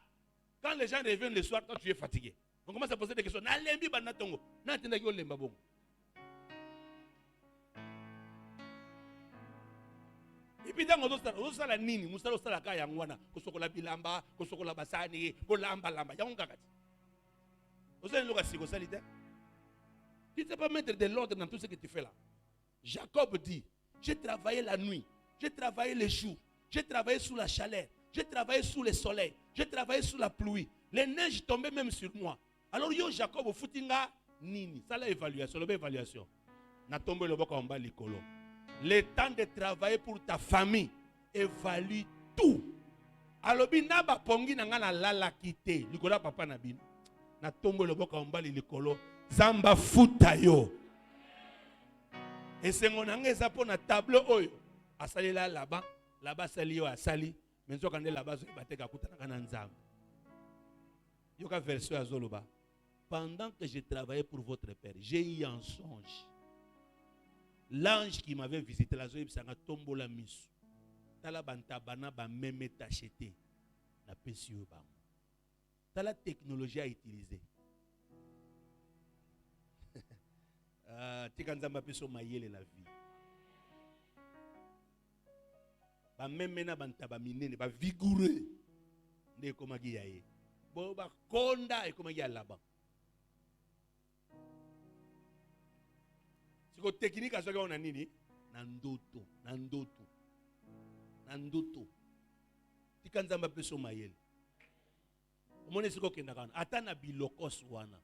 Quand les gens reviennent le soir, quand tu es fatigué, on commence à poser des questions. Nalembi banatongo. Natendaki olemba bongo. Et puis dans osala nini, musala osala ka yangwana, kosokola bilamba, kosokola basani, kolamba lamba, yango kakati. Osala loka siko salite. Tu ne sais pas mettre de l'ordre dans tout ce que tu fais là. Jacob dit, j'ai travaillé la nuit, j'ai travaillé les jours, j'ai travaillé sous la chaleur, j'ai travaillé sous le soleil, j'ai travaillé sous la pluie. Les neiges tombaient même sur moi. Alors yo Jacob au footinga nini, ça l'évaluation, l'évaluation. Na tombé le boka en bas likolo. Le temps de travailler pour ta famille, évalue tout. Alors bina ba pongi na ngana lala kité, likola papa na bin. Na tombé le boka en bas likolo, zamba futa yo. Et c'est mon angé ça pour na tableau oyo. Asali là-bas sali yo asali, mais zo kande là-bas zo bateka kutana kana nzamba. Yoka version azoloba. Pendant que je travaillais pour votre père, j'ai eu un songe. L'ange qui m'avait visité, la zoïbe sanga tombo la misu. Tala bantabana ba meme tachete. Na pesio ba. Tala technologie à utiliser. Tikanzamba peso mayele la vie. Ba meme na bantaba minene ba vigoureux. Ne komagi yaye. Bo ba konda e komagi ya laba. Siko technique asoka on a nini? Nandoto. Tikanzamba peso mayele. Omone siko kenda kana. Ata na bilokos wana.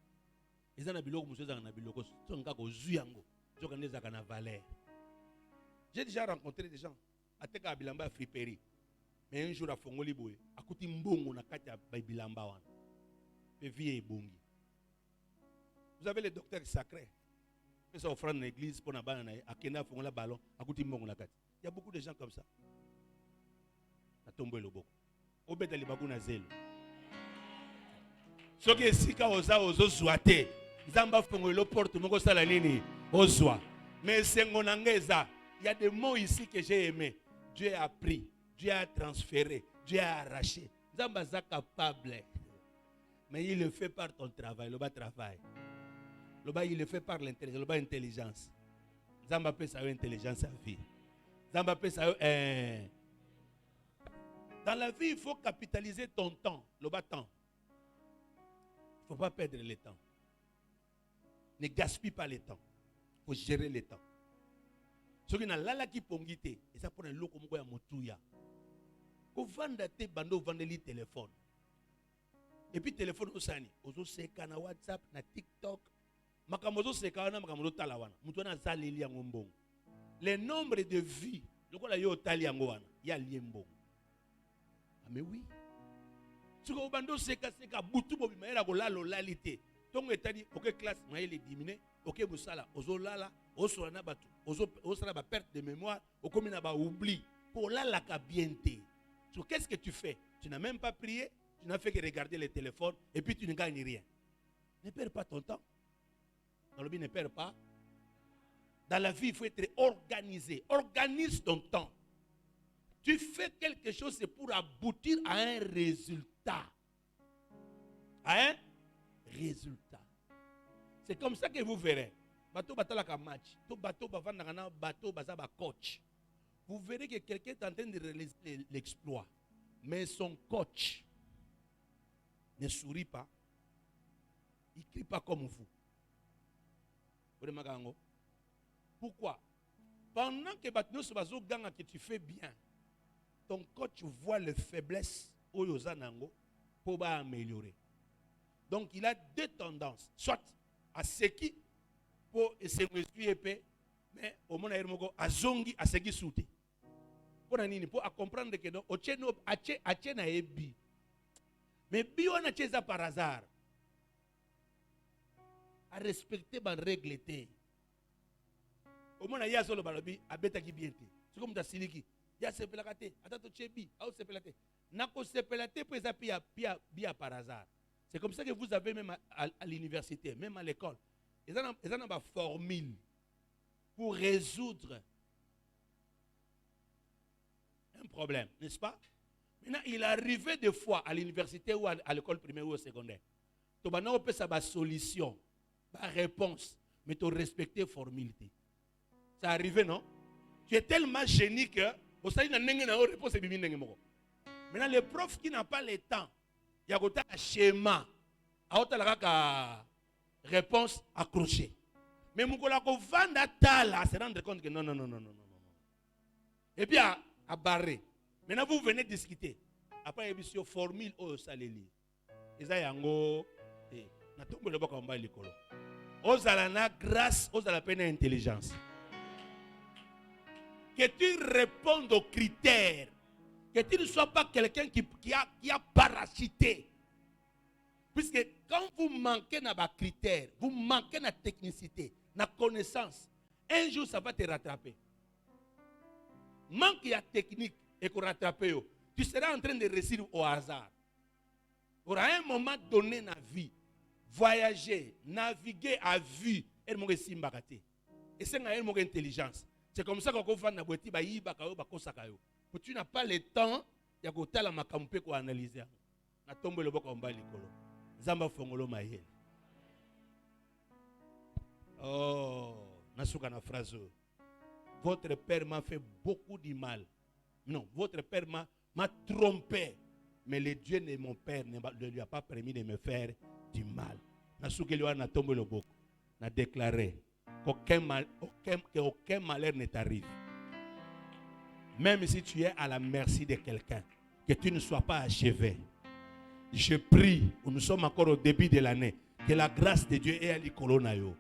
Eza na biloko musoza na bilokos. Tonga ko zuyango. Zoka neza kana valeur. J'ai déjà rencontré des gens. Ateka bilamba friperie. Mais un jour à Fongoli boy, akuti mbongo na kati ya bilamba wana. Pe vie ebongi. Vous avez les docteurs sacrés. Ils sont offrant dans l'église pour na bana à Kenya Fongola ballon, akuti mbongo na kati. Il y a beaucoup de gens comme ça. Na tombe le boko. Obeta libaku na zelo. Soki esika oza ozozwate. Zamba Fongolo porte moko sala nini? Ozwa. Mais sengo nangeza. Il y a des mots ici que j'ai aimés. Dieu a pris, Dieu a transféré, Dieu a arraché. Zamba za capable. Mais il le fait par ton travail, le bas travail. Le bas, il le fait par l'intelligence, le bas intelligence. Zamba peut savoir intelligence à vie. Zamba peut savoir. Dans la vie, il faut capitaliser ton temps, le bas temps. Il ne faut pas perdre le temps. Ne gaspille pas le temps. Il faut gérer le temps. Ce qui n'a pas qui pongite, et ça pour un lot comme quoi motuya. Quand vendre tes bandeaux, vendre les téléphones. Et puis téléphone osani, ozo seka na WhatsApp, na TikTok. Makamozo seka na makamozo talawana. Mutona zaleli yango mbongo. Le nombre de vies, lokola yo tali yango wana, ya lié mbongo. Ah mais oui. Suko bando seka butu bobi maera ko lalo lalite. Tongo etadi OK classe moye les diminuer, OK busala, ozo lala, ozo na batu, ozo na ba perte de mémoire, okomi na ba oubli. Pour la kabiente. So qu'est-ce que tu fais? Tu n'as même pas prié. Tu n'as fait que regarder le téléphone et puis tu ne gagnes rien. Ne perds pas ton temps. Dans le bien, ne perds pas. Dans la vie, il faut être organisé. Organise ton temps. Tu fais quelque chose, c'est pour aboutir à un résultat. À un résultat. C'est comme ça que vous verrez. Bateau batalaka match. Bateau bavandana bateau bazaba coach. Vous verrez que quelqu'un est en train de réaliser l'exploit. Mais son coach ne sourit pas. Il ne crie pas comme vous. Pourquoi? Pendant que tu fais bien, ton coach voit les faiblesses pour améliorer. Donc il a deux tendances. Soit à ce qui pour essayer épais, mais au moins à zongi à ce qui souté. Pour comprendre que non, mais bio na cheza par hasard. À respecter ma règle. Au moins, il y a solo balobi, à beta qui bien. C'est comme ta siliki. Il y a sepelakate, atato chebi, a sepelate. Nako sepelate pour ça pia par hasard. C'est comme ça que vous avez même à l'université, même à l'école. Ils ont une formule pour résoudre un problème, n'est-ce pas? Maintenant, il arrivait des fois à l'université ou à l'école primaire ou au secondaire. Tu as sa solution, sa réponse, mais tu respectes la formule. Ça arrive, non? Tu es tellement génie que tu as une réponse. Maintenant, le prof qui n'a pas le temps, il y a un schéma, il y a une réponse accrochée. Mais si on vend à se rendre compte que non. Et puis, à barrer. Maintenant, vous venez discuter. Après, il y a une formule au saléli. Et ça, il y a un go. Na tombe le boko mba likolo. Ozalana grâce, ozala peine intelligence. Que tu répondes aux critères. Que tu ne sois pas quelqu'un qui a parasité. Puisque quand vous manquez dans vos critères, vous manquez dans technicité, dans connaissance, un jour ça va te rattraper. Manque de technique et qu'on rattrape, tu seras en train de réussir au hasard. Pour un moment donné dans la vie, voyager, naviguer à vue, et c'est une intelligence. C'est comme ça qu'on va dans boîte tu n'as pas le temps, il y a que la makampe pour analyser. Na tombe le boko mba likolo. Zamba fongolo mayel. Oh, nasuka na phrase. Votre père m'a fait beaucoup de mal. Non, votre père m'a trompé. Mais le Dieu de mon père ne lui a pas permis de me faire du mal. Nasuka na tombe le boko. Na déclaré qu'aucun malheur ne t'arrive. Même si tu es à la merci de quelqu'un, que tu ne sois pas achevé. Je prie, nous sommes encore au début de l'année, que la grâce de Dieu est à l'icolonayo.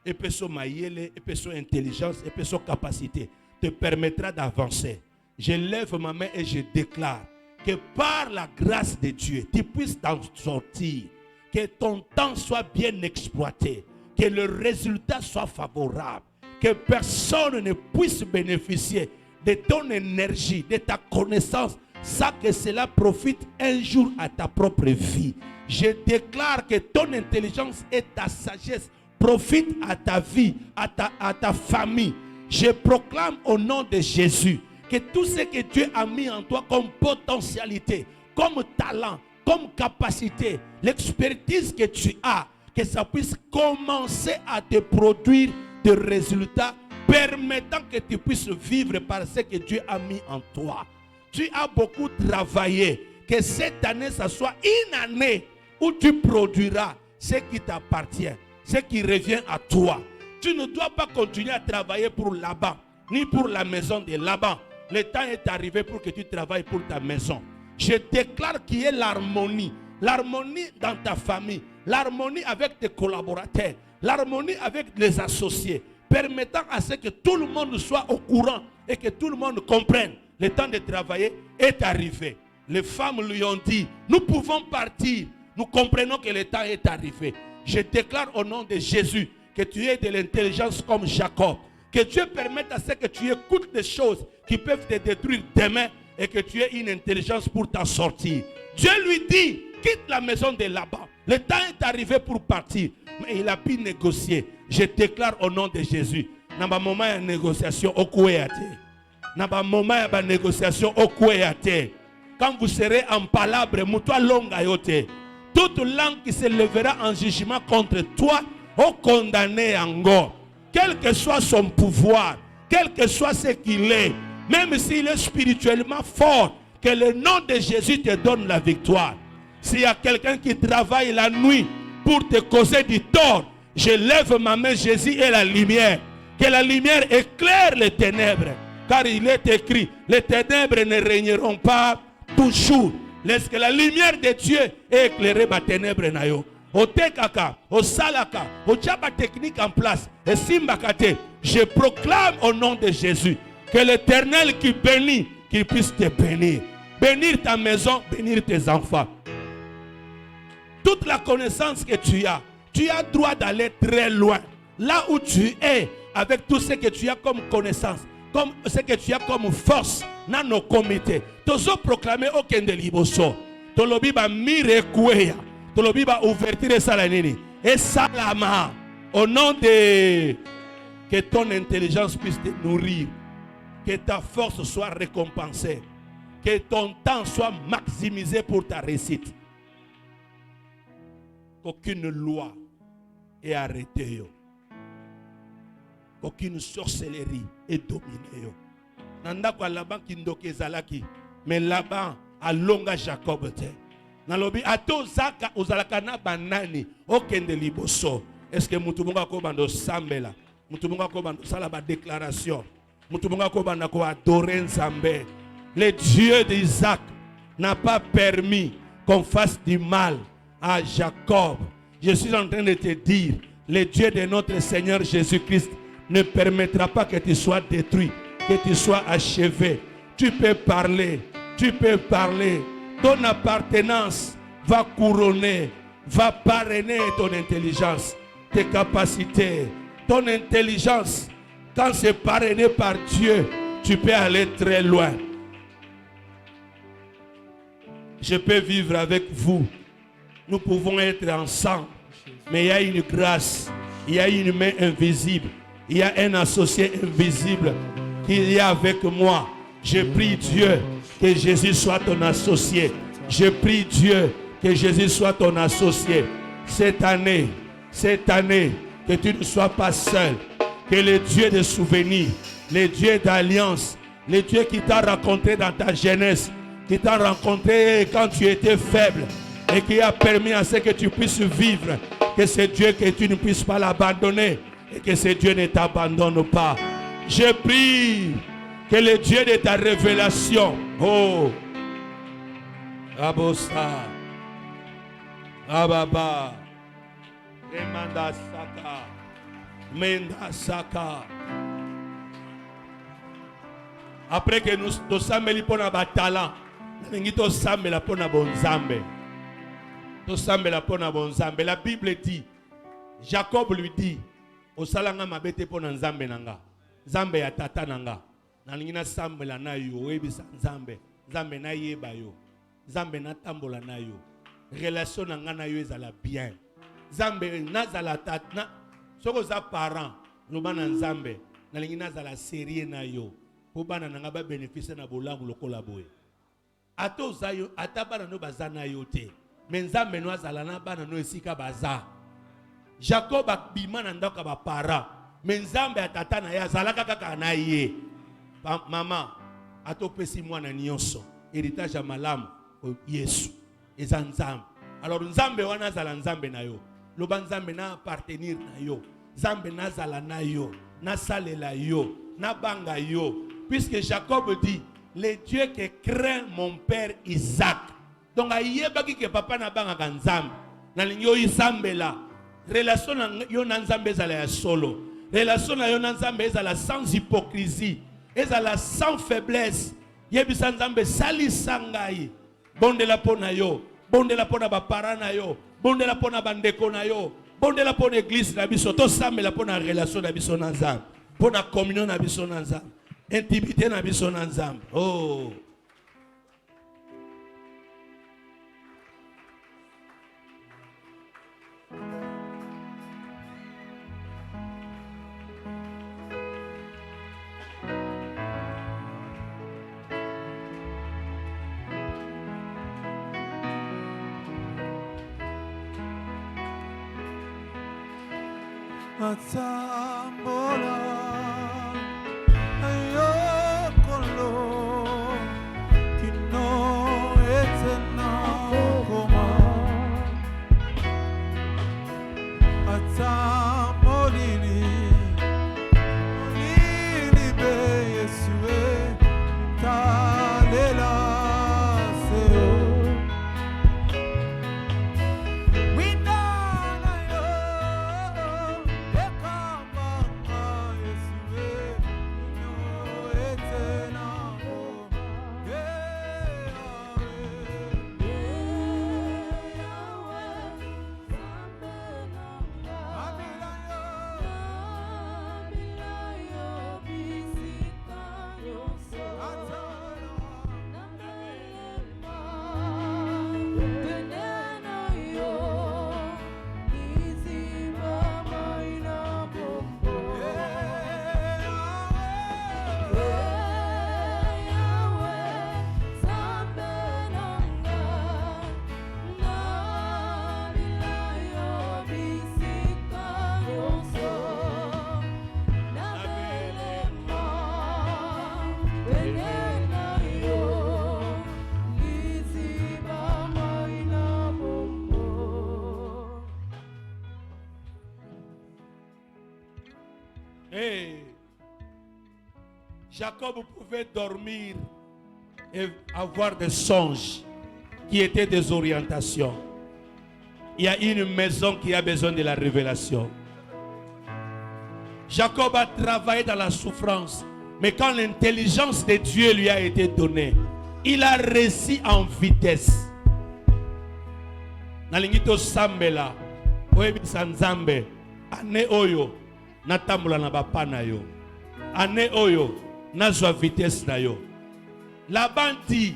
Et que son maïele, et que son intelligence, et que son capacité te permettra d'avancer. Je lève ma main et je déclare que par la grâce de Dieu, tu puisses t'en sortir. Que ton temps soit bien exploité. Que le résultat soit favorable. Que personne ne puisse bénéficier de ton énergie, de ta connaissance, sans que cela profite un jour à ta propre vie. Je déclare que ton intelligence et ta sagesse profitent à ta vie, à ta famille. Je proclame au nom de Jésus que tout ce que Dieu a mis en toi comme potentialité, comme talent, comme capacité, l'expertise que tu as, que ça puisse commencer à te produire des résultats permettant que tu puisses vivre par ce que Dieu a mis en toi. Tu as beaucoup travaillé. Que cette année, ça soit une année où tu produiras ce qui t'appartient, ce qui revient à toi. Tu ne dois pas continuer à travailler pour Laban, ni pour la maison de Laban. Le temps est arrivé pour que tu travailles pour ta maison. Je déclare qu'il y ait l'harmonie. L'harmonie dans ta famille. L'harmonie avec tes collaborateurs. L'harmonie avec les associés. Permettant à ce que tout le monde soit au courant et que tout le monde comprenne. Le temps de travailler est arrivé. Les femmes lui ont dit, nous pouvons partir. Nous comprenons que le temps est arrivé. Je déclare au nom de Jésus que tu aies de l'intelligence comme Jacob. Que Dieu permette à ce que tu écoutes des choses qui peuvent te détruire demain et que tu aies une intelligence pour t'en sortir. Dieu lui dit, quitte la maison de Laban. Le temps est arrivé pour partir. Mais il a pu négocier. Je déclare au nom de Jésus. Dans un moment de négociation, au Kouéate. Dans un moment de négociation, au Kouéate. Quand vous serez en palabre, moutoua longa yote. Toute langue qui se lèvera en jugement contre toi, au condamné en go. Quel que soit son pouvoir, quel que soit ce qu'il est, même s'il est spirituellement fort, que le nom de Jésus te donne la victoire. S'il y a quelqu'un qui travaille la nuit pour te causer du tort, je lève ma main, Jésus est la lumière. Que la lumière éclaire les ténèbres. Car il est écrit, les ténèbres ne régneront pas toujours. Laisse que la lumière de Dieu ait éclairé ma ténèbre nayo. Au tekaka, au salaka, au tchaba technique en place. Et simbakate, je proclame au nom de Jésus que l'Éternel qui bénit, qu'il puisse te bénir. Bénir ta maison, bénir tes enfants. Toute la connaissance que tu as droit d'aller très loin. Là où tu es, avec tout ce que tu as comme connaissance, comme ce que tu as comme force dans nos comités. Tozo proclamer aucun de liboso. Tolobi ba mire kouya. Tolobi ba ouverture salanini. Et salama. Au nom de... Que ton intelligence puisse te nourrir. Que ta force soit récompensée. Que ton temps soit maximisé pour ta réussite. Qu'aucune loi ait arrêté. Qu'aucune sorcellerie ait dominé. Nanda kwa Laban kindoke zalaki. Mais Laban a longa Jacob te. Nalobi ato zaka ozalaka na banani. Okende liboso. Est-ce que mutumunga ko bando sambela? Mutumunga ko bando sala ba déclaration. Mutumunga ko bando ko adorer Nzambe. Le Dieu d'Isaac n'a pas permis qu'on fasse du mal à Jacob. Je suis en train de te dire, le Dieu de notre Seigneur Jésus-Christ ne permettra pas que tu sois détruit, que tu sois achevé. Tu peux parler, tu peux parler. Ton appartenance va couronner, va parrainer ton intelligence, tes capacités, ton intelligence. Quand c'est parrainé par Dieu, tu peux aller très loin. Je peux vivre avec vous. Nous pouvons être ensemble. Mais il y a une grâce, il y a une main invisible, il y a un associé invisible qui est avec moi. Je prie Dieu que Jésus soit ton associé. Je prie Dieu que Jésus soit ton associé. Cette année, que tu ne sois pas seul. Que le Dieu de souvenirs, le Dieu d'alliance, le Dieu qui t'a rencontré dans ta jeunesse, qui t'a rencontré quand tu étais faible et qui a permis à ce que tu puisses vivre, que c'est Dieu que tu ne puisses pas l'abandonner et que ce Dieu ne t'abandonne pas. Je prie que le Dieu de ta révélation, oh, Abosa, Ababa, Emanda Saka, Menda Saka. Après que nous sommes pour notre talent, nous sommes pour notre bon Zambé. Nous sommes pour notre bon Zambé. La Bible dit, Jacob lui dit, au salanga mabete pour notre Zambé nanga. Zambé ya tata nanga. Nalingina sambe la na yo, webisa Zambé. Zambé na yeba yo. Zambé na tambola na yo. Relation nanga na yo ezala bien. Zambé na zala tatna. Soko za parent, loba na Zambé. Nalingina zala série na yo. Pour bana nanga ba bénéficier na bolamu lokola boye. Ato zayo atabana no bazana yote. Menzambe no azalana bana no esika baza. Jacob akbima na ndoka ba para. Menzambe atata na ya zalaka kaka na ye. Mama ato pesi mwana nyonso. Héritage ya malamu Yesu. Eza nzambe. Alors nzambe wana zala nzambe na yo. Loba nzambe na appartenir na yo. Nzambe na zala na yo. Na salela yo. Na banga yo. Puisque Jacob dit, le Dieu que craint mon père Isaac. Donc ayebaki que papa na banga nzambe. Na linyo isambe la. Relation na yo na nzambe zala ya solo. Relation na yo na nzambe ezala sans hypocrisie. Ezala sans faiblesse. Yebisa nzambe salisa ngai. Bondela pona yo. Bondela pona ba parents na yo. Bondela pona bandeko na yo. Bondela pona église na biso. To sambela pona relation na biso na nzambe. Pona communion na biso na nzambe. Intimité na biso na nzambe. Oh. Atsambola ayokolo kino etena koma atsamolini olini be Yesue talela seo Jacob pouvait dormir et avoir des songes qui étaient des orientations. Il y a une maison qui a besoin de la révélation. Jacob a travaillé dans la souffrance, mais quand l'intelligence de Dieu lui a été donnée, il a réussi en vitesse. Nalingito sambela, oyebi sanzambe, ane oyo, natambula na bapana yo, ane oyo, nazwa vitesse na yo. Laban dit,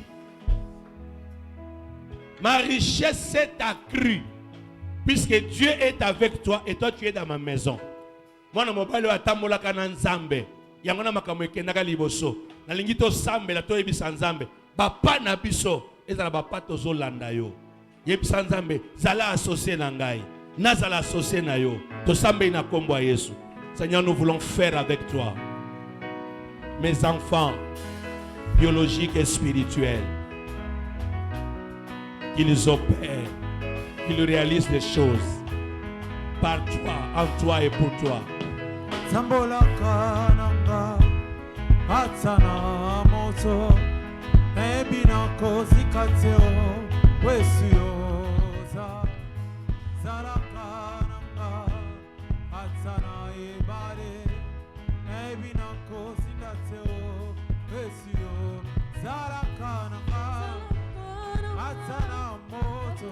ma richesse s'est accrue, puisque Dieu est avec toi et toi tu es dans ma maison. Moi na mobile atambola kana nzambe, yango na makambo ekendaka liboso. Nalingito sambela to yebisa nzambe, bapa na biso ezala bapa tozolanda yo. Yebisa nzambe zala associé na ngai, nazala associé na yo. To sambe na kombo ya Yesu. Seigneur, nous voulons faire avec toi. Mes enfants biologiques et spirituels, qu'ils opèrent, qu'ils réalisent des choses par toi, en toi et pour toi. Sambola kananga atsana moto ebina kozikateo wesuyoza zala kananga atsana ebare ebina kozikateo wesuyo zala kananga atsana moto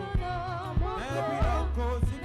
ebina kozikateo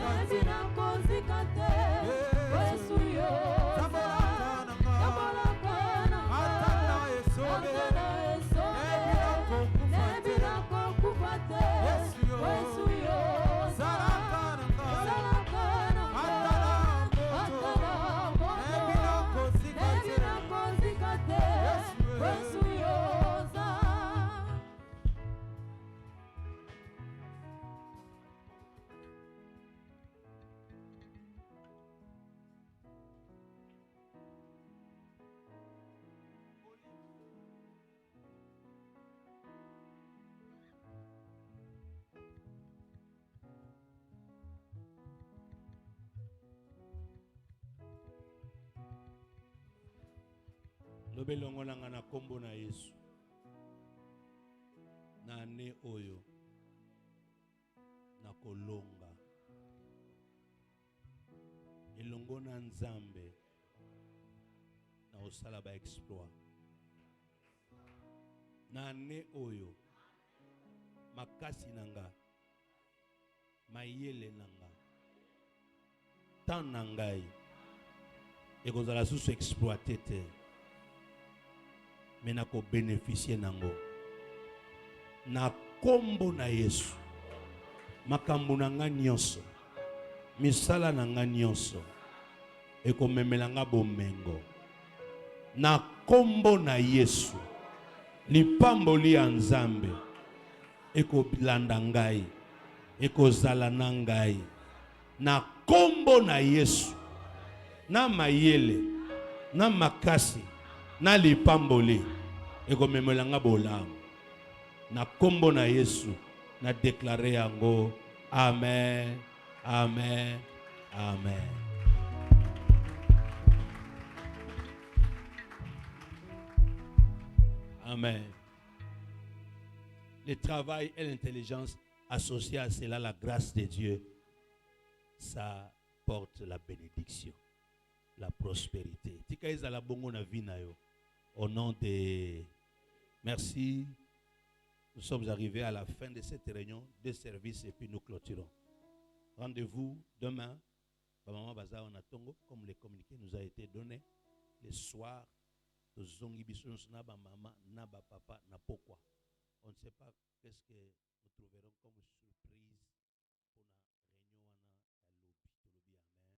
Lobelongo nanga na kombo na Yesu. Na ne oyo. Na kolonga. Elongo na nzambe. Na osala ba exploit. Na ne oyo. Makasi nanga. Mayele nanga. Tan nangai. Ekozala susu exploité te. Mais nako bénéficier nango. Na kombo na Yesu. Makambo nanga nyonso. Misala nanga nyonso. Eko memelanga bomengo. Na kombo na Yesu. Lipamboli ya Nzambe. Eko bilanda ngai. Eko zala na ngai. Na kombo na Yesu. Na mayele. Na makasi. Na lipamboli. Eko memelanga bolango. Na kombo na Yesu. Na déclaré yango. Amen. Amen. Amen. Amen. Le travail et l'intelligence associés à cela, la grâce de Dieu, ça porte la bénédiction, la prospérité. Au nom de... Merci. Nous sommes arrivés à la fin de cette réunion de service et puis nous clôturons. Rendez-vous demain. Maman Baza en Atongo, comme le communiqué nous a été donné. Le soir, nous avons